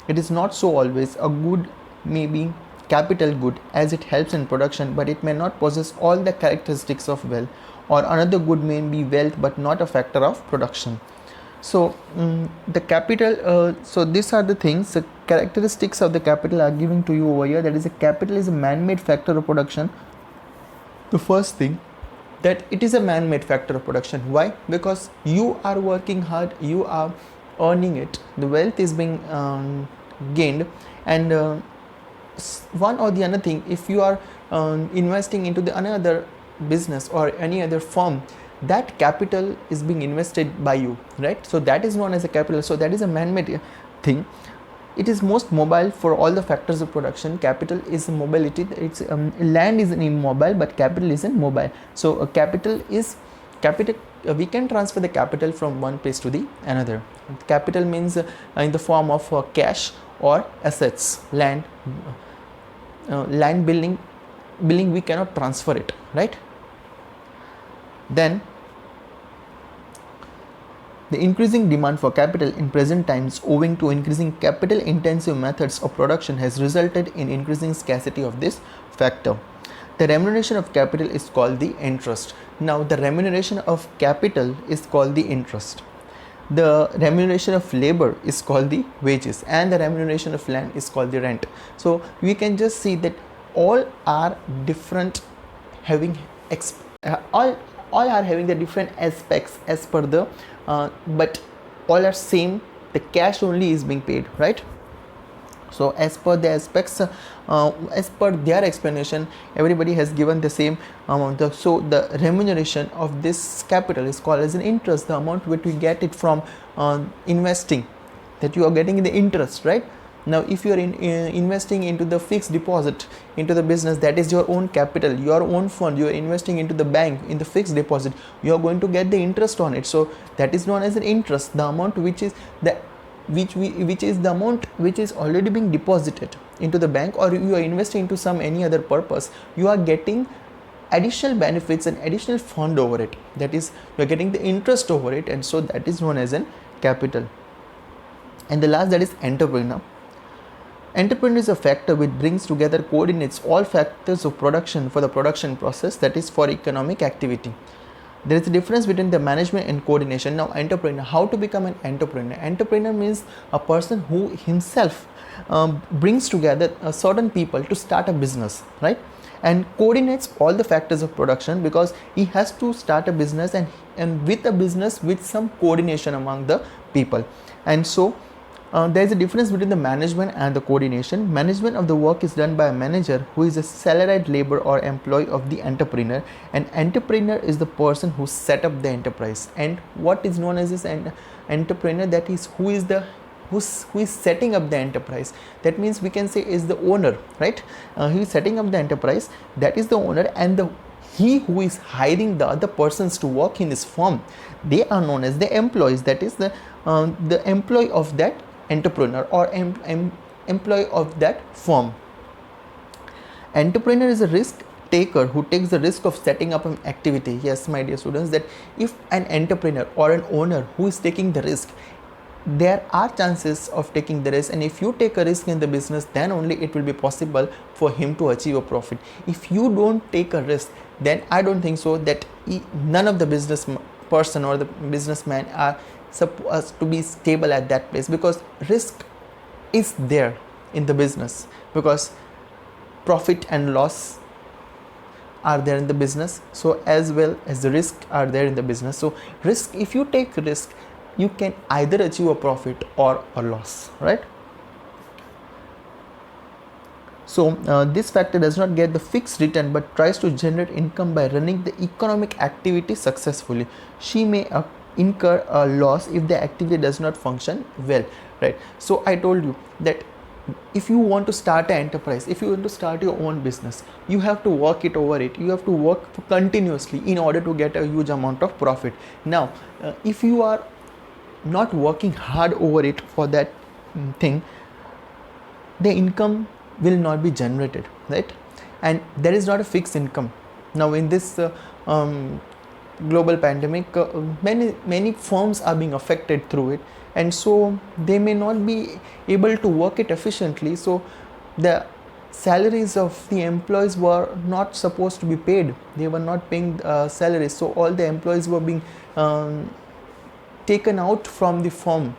it is not so always. A good may be capital good as it helps in production, but it may not possess all the characteristics of wealth. Or another good may be wealth but not a factor of production. So the capital, so these are the things, the characteristics of the capital are given to you over here. That is, a capital is a man-made factor of production The first thing, that it is a man-made factor of production. Why? Because you are working hard, you are earning it, the wealth is being gained, and one or the other thing, if you are investing into the another business or any other firm, that capital is being invested by you, right? So that is known as a capital. So that is a man-made thing. It is most mobile for all the factors of production. Capital is mobility. It's land is immobile, but capital is mobile. So capital is capital. We can transfer the capital from one place to the another. Capital means in the form of cash or assets. Land building we cannot transfer it, right? Then the increasing demand for capital in present times owing to increasing capital intensive methods of production has resulted in increasing scarcity of this factor. The remuneration of capital is called the interest. Now the remuneration of capital is called the interest. The remuneration of labor is called the wages, and the remuneration of land is called the rent. So we can just see that all are different, having all are having the different aspects as per the but all are same. The cash only is being paid, right? So as per the aspects, as per their explanation, everybody has given the same amount. So the remuneration of this capital is called as an interest, the amount which we get it from investing, that you are getting the interest, right? Now if you are investing into the fixed deposit into the business, that is your own capital, your own fund, you are investing into the bank in the fixed deposit, you are going to get the interest on it. So that is known as an interest, the amount which is the which is the amount which is already being deposited into the bank, or you are investing into some any other purpose, you are getting additional benefits and additional fund over it, that is you are getting the interest over it, and so that is known as an capital. And the last, that is entrepreneur. Entrepreneur is a factor which brings together, coordinates all factors of production for the production process, that is for economic activity. There is a difference between the management and coordination. Now entrepreneur, how to become an entrepreneur? Entrepreneur means a person who himself brings together certain people to start a business, right? And coordinates all the factors of production, because he has to start a business, and with a business with some coordination among the people. And so there is a difference between the management and the coordination. Management of the work is done by a manager who is a salaried labor or employee of the entrepreneur. An entrepreneur is the person who set up the enterprise. And what is known as this entrepreneur, that is who is setting up the enterprise. That means we can say is the owner, right? He is setting up the enterprise, that is the owner, and he who is hiring the other persons to work in his firm, they are known as the employees. That is the employee of that entrepreneur or employee of that firm. Entrepreneur is a risk taker who takes the risk of setting up an activity. Yes, my dear students, that if an entrepreneur or an owner who is taking the risk, there are chances of taking the risk, and if you take a risk in the business, then only it will be possible for him to achieve a profit. If you don't take a risk, then I don't think so that none of the business person or the businessman are supposed to be stable at that place, because risk is there in the business, because profit and loss are there in the business, so as well as the risk are there in the business. So risk, if you take risk, you can either achieve a profit or a loss, right? So this factor does not get the fixed return but tries to generate income by running the economic activity successfully. She may incur a loss if the activity does not function well, right? So I told you that if you want to start an enterprise, if you want to start your own business, you have to work it over it, you have to work continuously in order to get a huge amount of profit. Now if you are not working hard over it for that thing, the income will not be generated, right? And there is not a fixed income. Now in this global pandemic, many firms are being affected through it, and so they may not be able to work it efficiently. So the salaries of the employees were not supposed to be paid, they were not paying salaries, so all the employees were being taken out from the firm.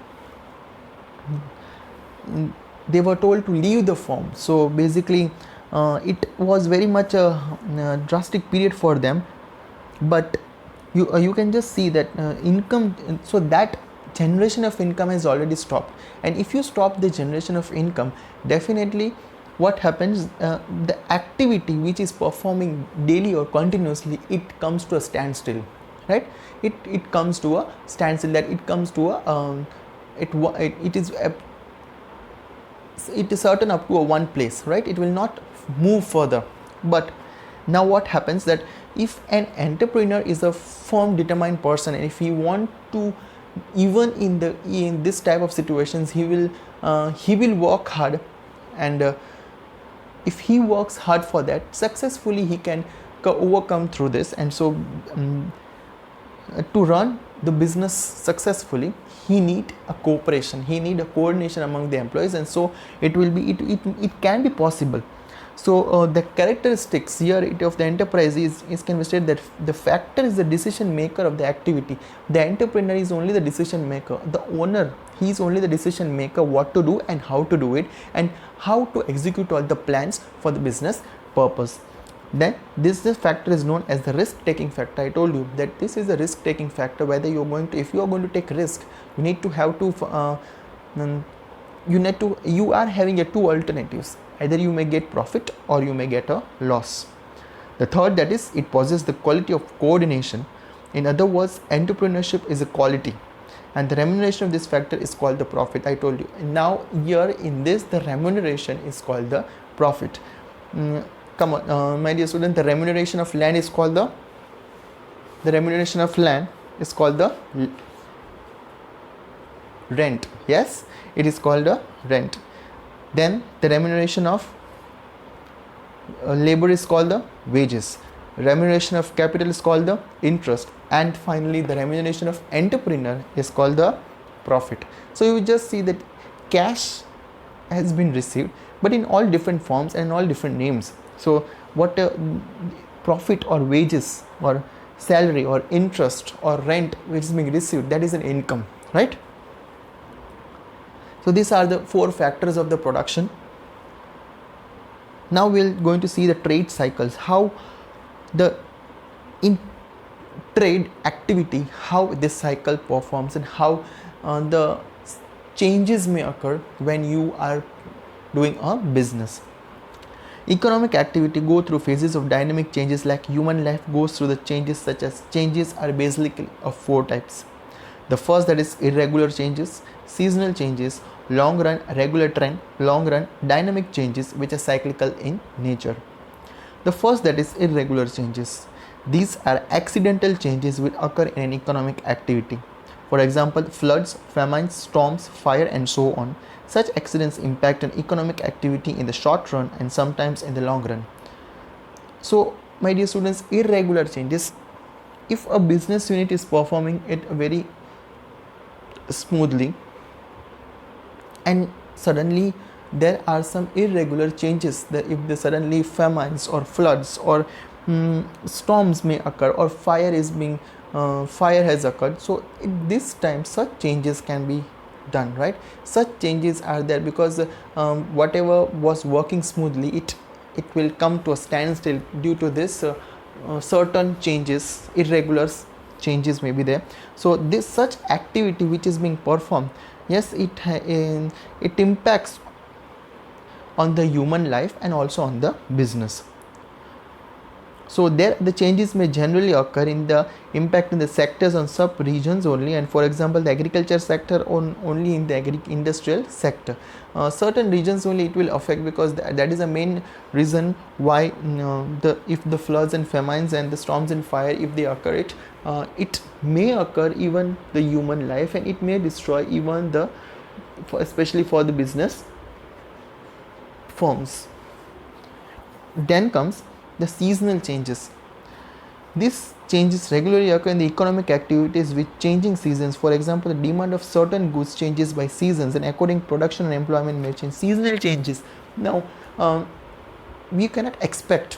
They were told to leave the firm. So basically it was very much a drastic period for them, but you can just see that income, so that generation of income has already stopped. And if you stop the generation of income, definitely what happens, the activity which is performing daily or continuously, it comes to a standstill, right? It comes to a standstill, that it comes to a it is certain up to a one place, right? It will not move further. But now what happens, that if an entrepreneur is a firm determined person, and if he want to, even in this type of situations, he will work hard, and if he works hard for that successfully, he can overcome through this. And so to run the business successfully, he need a cooperation, he need a coordination among the employees, and so it can be possible. So the characteristics here of the enterprise is can be said that the factor is the decision maker of the activity. The entrepreneur is only the decision maker. The owner, he is only the decision maker, what to do and how to do it, and how to execute all the plans for the business purpose. Then this factor is known as the risk taking factor. I told you that this is a risk taking factor. Whether if you are going to take risk, you need to have to you are having a two alternatives. Either you may get profit or you may get a loss. The third, that is, it possesses the quality of coordination. In other words, entrepreneurship is a quality, and the remuneration of this factor is called the profit. I told you. Now here in this, the remuneration is called the profit. Come on, my dear student, the remuneration of land is called the rent. Yes, it is called a rent. Then the remuneration of labor is called the wages. Remuneration of capital is called the interest, and finally the remuneration of entrepreneur is called the profit. So you just see that cash has been received, but in all different forms and all different names. So what profit or wages or salary or interest or rent which is being received, that is an income, right? So these are the four factors of the production. Now we're going to see the trade cycles, how in trade activity, how this cycle performs, and how the changes may occur when you are doing a business. Economic activity go through phases of dynamic changes, like human life goes through the changes, such as changes are basically of four types. The first, that is irregular changes, seasonal changes, long run regular trend, long run dynamic changes which are cyclical in nature. The first, that is irregular changes. These are accidental changes which occur in an economic activity. For example, floods, famines, storms, fire, and so on. Such accidents impact an economic activity in the short run and sometimes in the long run. So, my dear students, irregular changes, if a business unit is performing it very smoothly, and suddenly there are some irregular changes, that if the suddenly famines or floods or storms may occur, or fire has occurred, so at this time such changes can be done, right? Such changes are there because whatever was working smoothly, it will come to a standstill due to this certain changes, irregular changes may be there. So this such activity which is being performed, yes, it impacts on the human life and also on the business. So there the changes may generally occur in the impact in the sectors on sub-regions only, and for example the agriculture sector only in the industrial sector. Certain regions only it will affect, because that is the main reason why if the floods and famines and the storms and fire, if they occur, it may occur even the human life, and it may destroy even especially for the business firms. Then comes the seasonal changes. These changes regularly occur in the economic activities with changing seasons. For example, the demand of certain goods changes by seasons, and according production and employment may change. Seasonal changes. Now, we cannot expect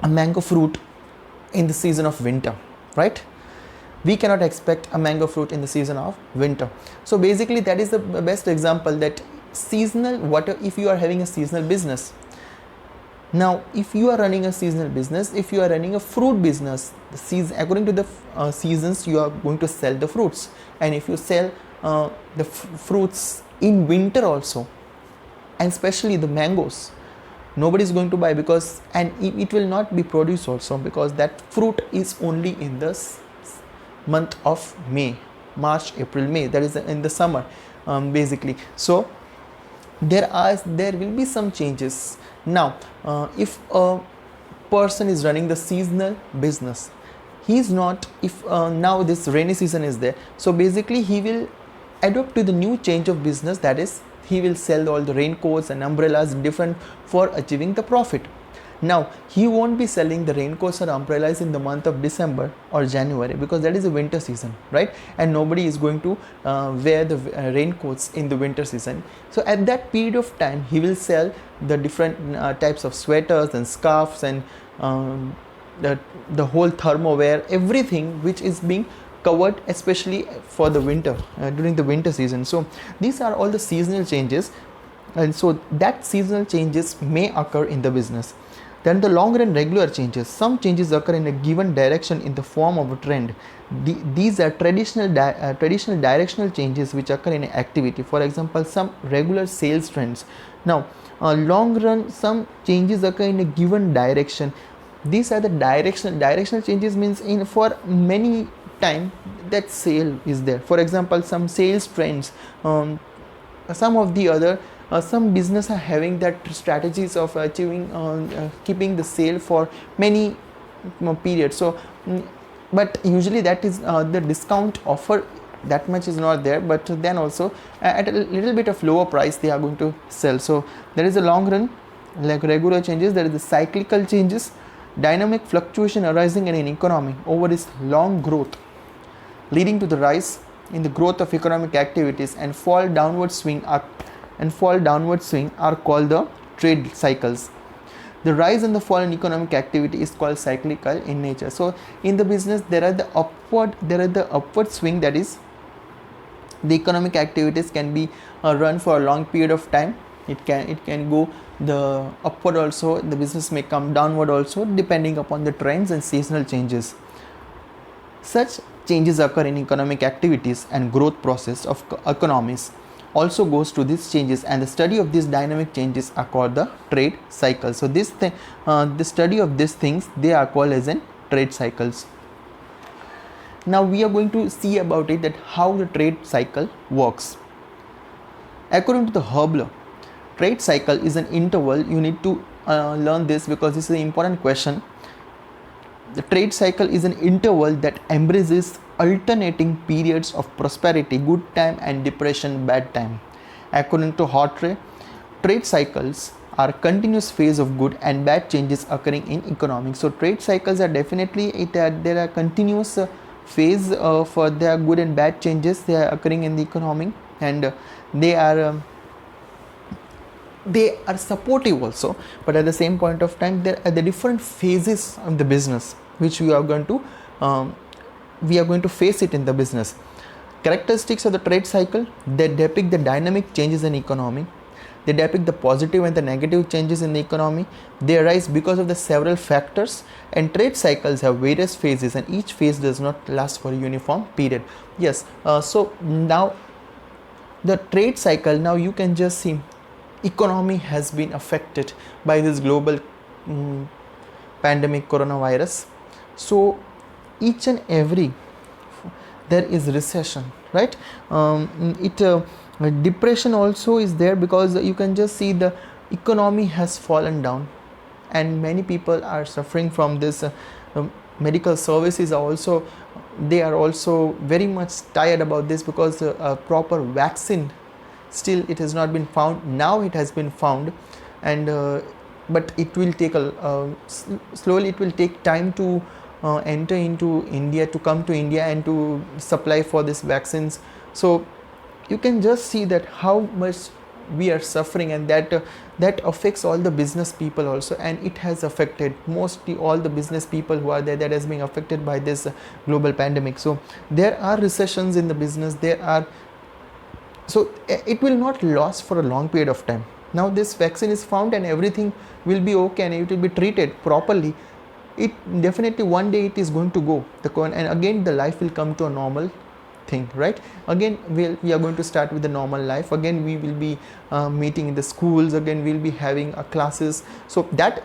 a mango fruit in the season of winter, right? We cannot expect a mango fruit in the season of winter. So basically that is the best example, that seasonal, if you are having a seasonal business, Now if you are running a seasonal business, if you are running a fruit business, the season, according to the seasons, you are going to sell the fruits. And if you sell the fruits in winter also, and especially the mangoes, nobody is going to buy, because and it will not be produced also, because that fruit is only in the month of May, March, April, May, that is in the summer, basically. So there will be some changes. Now if a person is running the seasonal business, he is not, if now this rainy season is there, so basically he will adopt to the new change of business, that is he will sell all the raincoats and umbrellas different for achieving the profit. Now he won't be selling the raincoats or umbrellas in the month of December or January, because that is a winter season, right? And nobody is going to wear the raincoats in the winter season. So at that period of time, he will sell the different types of sweaters and scarves and the whole thermoware, everything which is being covered, especially for the winter, during the winter season. So these are all the seasonal changes, and so that seasonal changes may occur in the business. Then the long run regular changes. Some changes occur in a given direction in the form of a trend. These are traditional directional changes which occur in an activity. For example, some regular sales trends. Now long run, some changes occur in a given direction. These are the directional changes, means in for many time that sale is there. For example, some sales trends, some of the other some business are having that strategies of achieving keeping the sale for many periods. So but usually that is the discount offer, that much is not there, but then also at a little bit of lower price they are going to sell. So there is a long run like regular changes, there is the cyclical changes, dynamic fluctuation arising in an economy over its long growth, leading to the rise in the growth of economic activities, and fall downward swing are called the trade cycles. The rise and the fall in economic activity is called cyclical in nature. So in the business there are the upward swing, that is the economic activities can be run for a long period of time. It can go the upward also, the business may come downward also, depending upon the trends and seasonal changes. Such changes occur in economic activities and growth process of economies also goes to these changes, and the study of these dynamic changes are called the trade cycle. So the study of these things, they are called as in trade cycles. Now we are going to see about it, that how the trade cycle works. According to the Hubler, trade cycle is an interval. You need to learn this because this is an important question. The trade cycle is an interval that embraces alternating periods of prosperity, good time, and depression, bad time. According to Hartree, trade cycles are continuous phase of good and bad changes occurring in economics. So trade cycles are definitely there are continuous phase for their good and bad changes they are occurring in the economy, and they are supportive also, but at the same point of time there are the different phases of the business which we are going to face it in the business. Characteristics of the trade cycle: they depict the dynamic changes in economy, they depict the positive and the negative changes in the economy, they arise because of the several factors, and trade cycles have various phases and each phase does not last for a uniform period. Yes, so now the trade cycle, now you can just see economy has been affected by this global pandemic coronavirus. So each and every there is recession, right? Depression also is there, because you can just see the economy has fallen down and many people are suffering from this. Medical services are also, they are also very much tired about this, because a proper vaccine still it has not been found. Now it has been found, and but it will take slowly it will take time to enter into India, to come to India and to supply for these vaccines. So you can just see that how much we are suffering, and that affects all the business people also, and it has affected mostly all the business people who are there, that has been affected by this global pandemic. So there are recessions in the business, so it will not last for a long period of time. now this vaccine is found and everything will be okay and it will be treated properly, it definitely one day it is going to go, and again the life will come to a normal thing, right? Again we are going to start with the normal life, again we will be meeting in the schools, again we'll be having classes. So that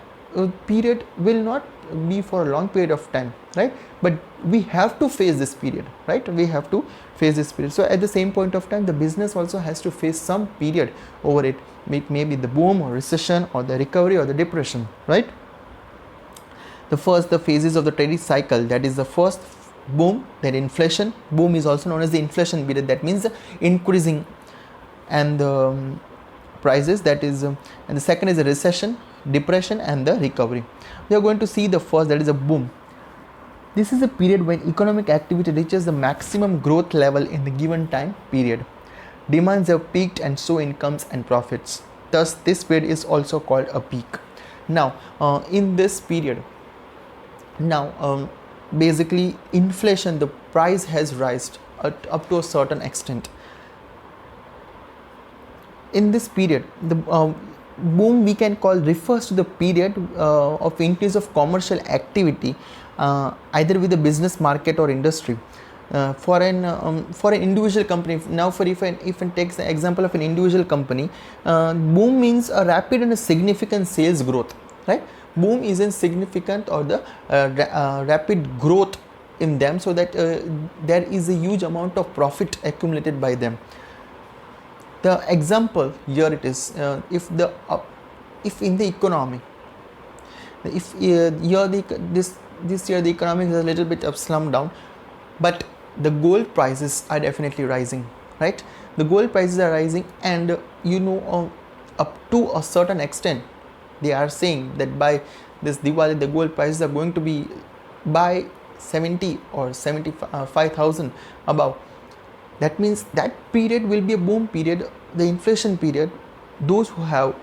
period will not be for a long period of time, right? But we have to face this period, right? We have to face this period. So at the same point of time, the business also has to face some period over it, maybe the boom or recession or the recovery or the depression, right? The phases of the trading cycle, that is the first boom, then inflation. Boom is also known as the inflation period, that means the increasing and prices, that is and the second is the recession, depression and the recovery. We are going to see the first, that is a boom. This is a period when economic activity reaches the maximum growth level in the given time period. Demands have peaked and so incomes and profits. Thus this period is also called a peak. Now in this period, basically inflation, the price has risen up to a certain extent. In this period, the boom we can call refers to the period of increase of commercial activity either with the business, market or industry. For an individual company, now if I take the example of an individual company, boom means a rapid and a significant sales growth, right? Boom is in significant or the rapid growth in them, so that there is a huge amount of profit accumulated by them. The example here it is, if in the economy, if this year the economy is a little bit of slump down, but the gold prices are definitely rising, right? The gold prices are rising, and up to a certain extent they are saying that by this Diwali the gold prices are going to be by 70 or 75,000 above. That means that period will be a boom period, the inflation period. Those who have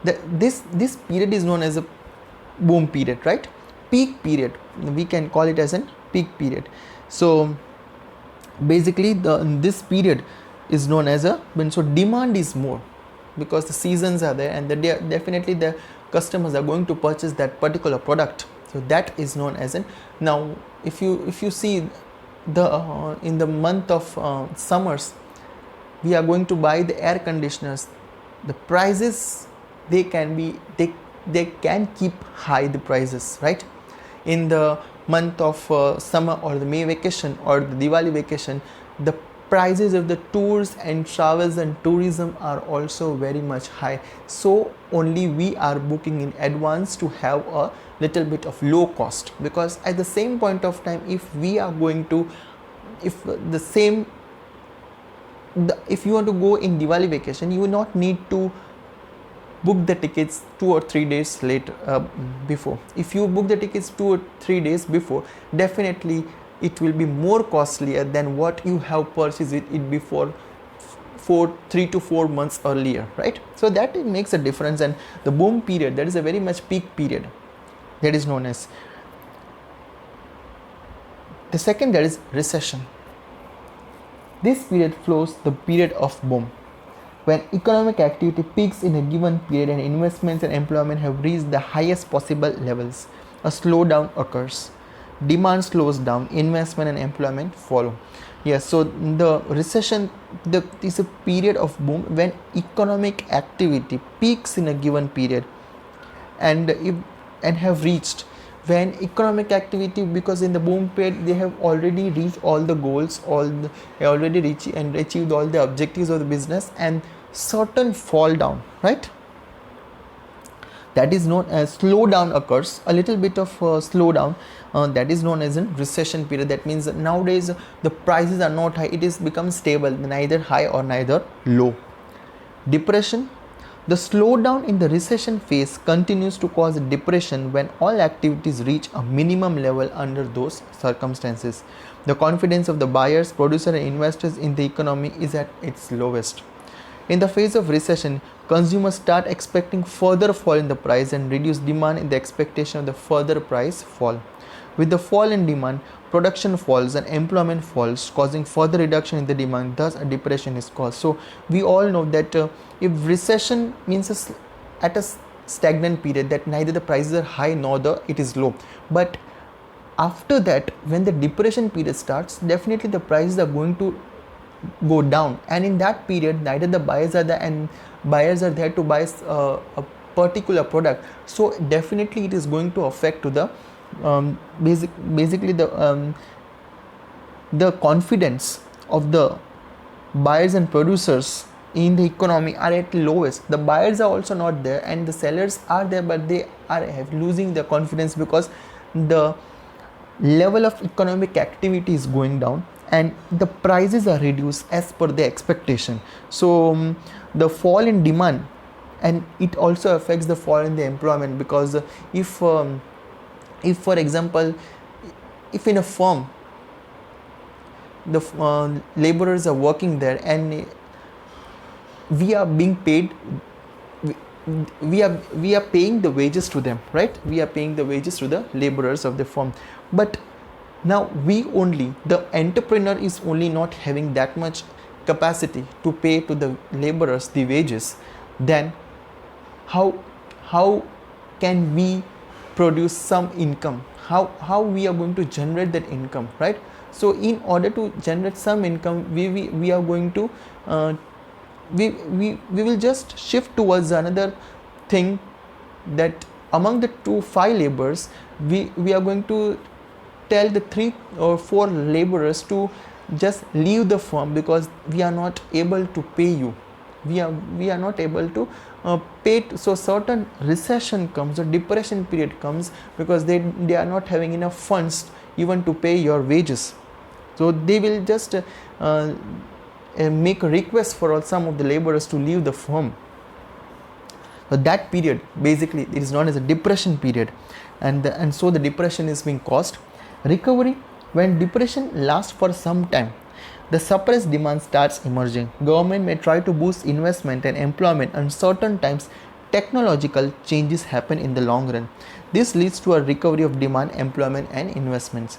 this period is known as a boom period, right? Peak period, we can call it as a peak period. So basically this period is known as so demand is more because the seasons are there, and definitely the customers are going to purchase that particular product. So that is known as now if you see the in the month of summers, we are going to buy the air conditioners. The prices, they can keep high, the prices, right? In the month of summer or the May vacation or the Diwali vacation, the prices of the tours and travels and tourism are also very much high. So only we are booking in advance to have a little bit of low cost, because at the same point of time, if we are going to, if you want to go in Diwali vacation, you will not need to book the tickets 2 or 3 days later before. If you book the tickets 2 or 3 days before, definitely it will be more costlier than what you have purchased it before 3 to 4 months earlier, right? So that it makes a difference. And the boom period, that is a very much peak period, that is known as. The second, that is recession. This period flows the period of boom, when economic activity peaks in a given period and investments and employment have reached the highest possible levels. A slowdown occurs. Demand slows down, investment and employment follow. Yes, so the recession is a period of boom when economic activity peaks in a given period and have reached, when economic activity, because in the boom period they have already reached all the goals, they already reached and achieved all the objectives of the business, and certain fall down, right? That is known as slowdown occurs, a little bit of slowdown, that is known as a recession period. That means that nowadays the prices are not high, it is become stable, neither high or neither low. Depression. The slowdown in the recession phase continues to cause depression when all activities reach a minimum level. Under those circumstances, the confidence of the buyers, producers and investors in the economy is at its lowest. In the phase of recession, consumers start expecting further fall in the price and reduce demand in the expectation of the further price fall. With the fall in demand, production falls and employment falls, causing further reduction in the demand. Thus, a depression is caused. So we all know that if recession means at a stagnant period, that neither the prices are high nor it is low. But after that, when the depression period starts, definitely the prices are going to go down, and in that period neither the buyers are there and buyers are there to buy a particular product. So definitely it is going to affect to the basically the confidence of the buyers and producers in the economy are at lowest. The buyers are also not there and the sellers are there, but they are losing their confidence because the level of economic activity is going down and the prices are reduced as per the expectation. So the fall in demand, and it also affects the fall in the employment, because if for example, if in a firm the laborers are working there and we are being paid, we are paying the wages to them, right? We are paying the wages to the laborers of the firm, but now the entrepreneur is only not having that much capacity to pay to the laborers the wages. Then how can we produce some income? How we are going to generate that income, right? So in order to generate some income, we are going to we will just shift towards another thing, that among the 5 laborers we are going to tell the 3 or 4 laborers to just leave the firm, because we are not able to pay you, we are not able to pay so certain recession comes or depression period comes because they are not having enough funds even to pay your wages. So they will just make a request for some of the laborers to leave the firm. So that period, basically it is known as a depression period, and so the depression is being caused. Recovery: when depression lasts for some time, the suppressed demand starts emerging. Government may try to boost investment and employment, and certain times technological changes happen in the long run. This leads to a recovery of demand, employment and investments.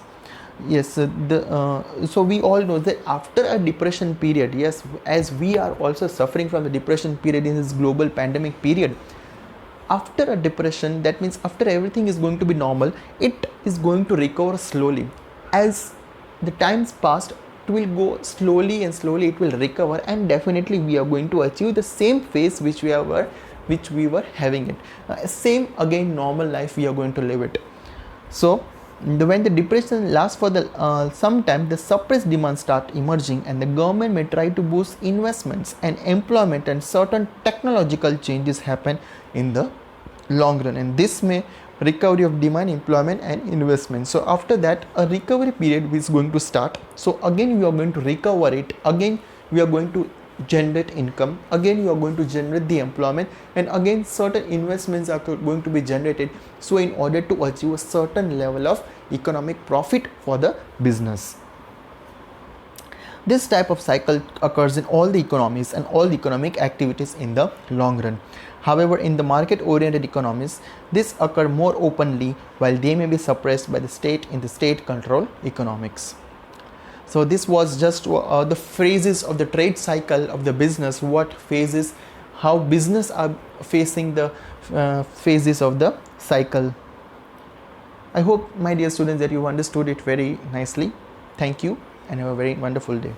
Yes, so we all know that after a depression period, yes, as we are also suffering from the depression period in this global pandemic period, after a depression, that means after everything is going to be normal, it is going to recover slowly. As the times passed, it will go slowly and slowly it will recover, and definitely we are going to achieve the same phase which we were having it. Same again normal life we are going to live it. So when the depression lasts for some time, the suppressed demand start emerging, and the government may try to boost investments and employment, and certain technological changes happen in the long run, and this may recovery of demand, employment and investment. So after that, a recovery period is going to start. So again we are going to recover it, again we are going to generate income, again you are going to generate the employment, and again certain investments are going to be generated, so in order to achieve a certain level of economic profit for the business. This type of cycle occurs in all the economies and all the economic activities in the long run. However, in the market-oriented economies, this occurs more openly, while they may be suppressed by the state in the state-controlled economics. So this was just the phases of the trade cycle of the business, what phases, how business are facing the phases of the cycle. I hope, my dear students, that you understood it very nicely. Thank you and have a very wonderful day.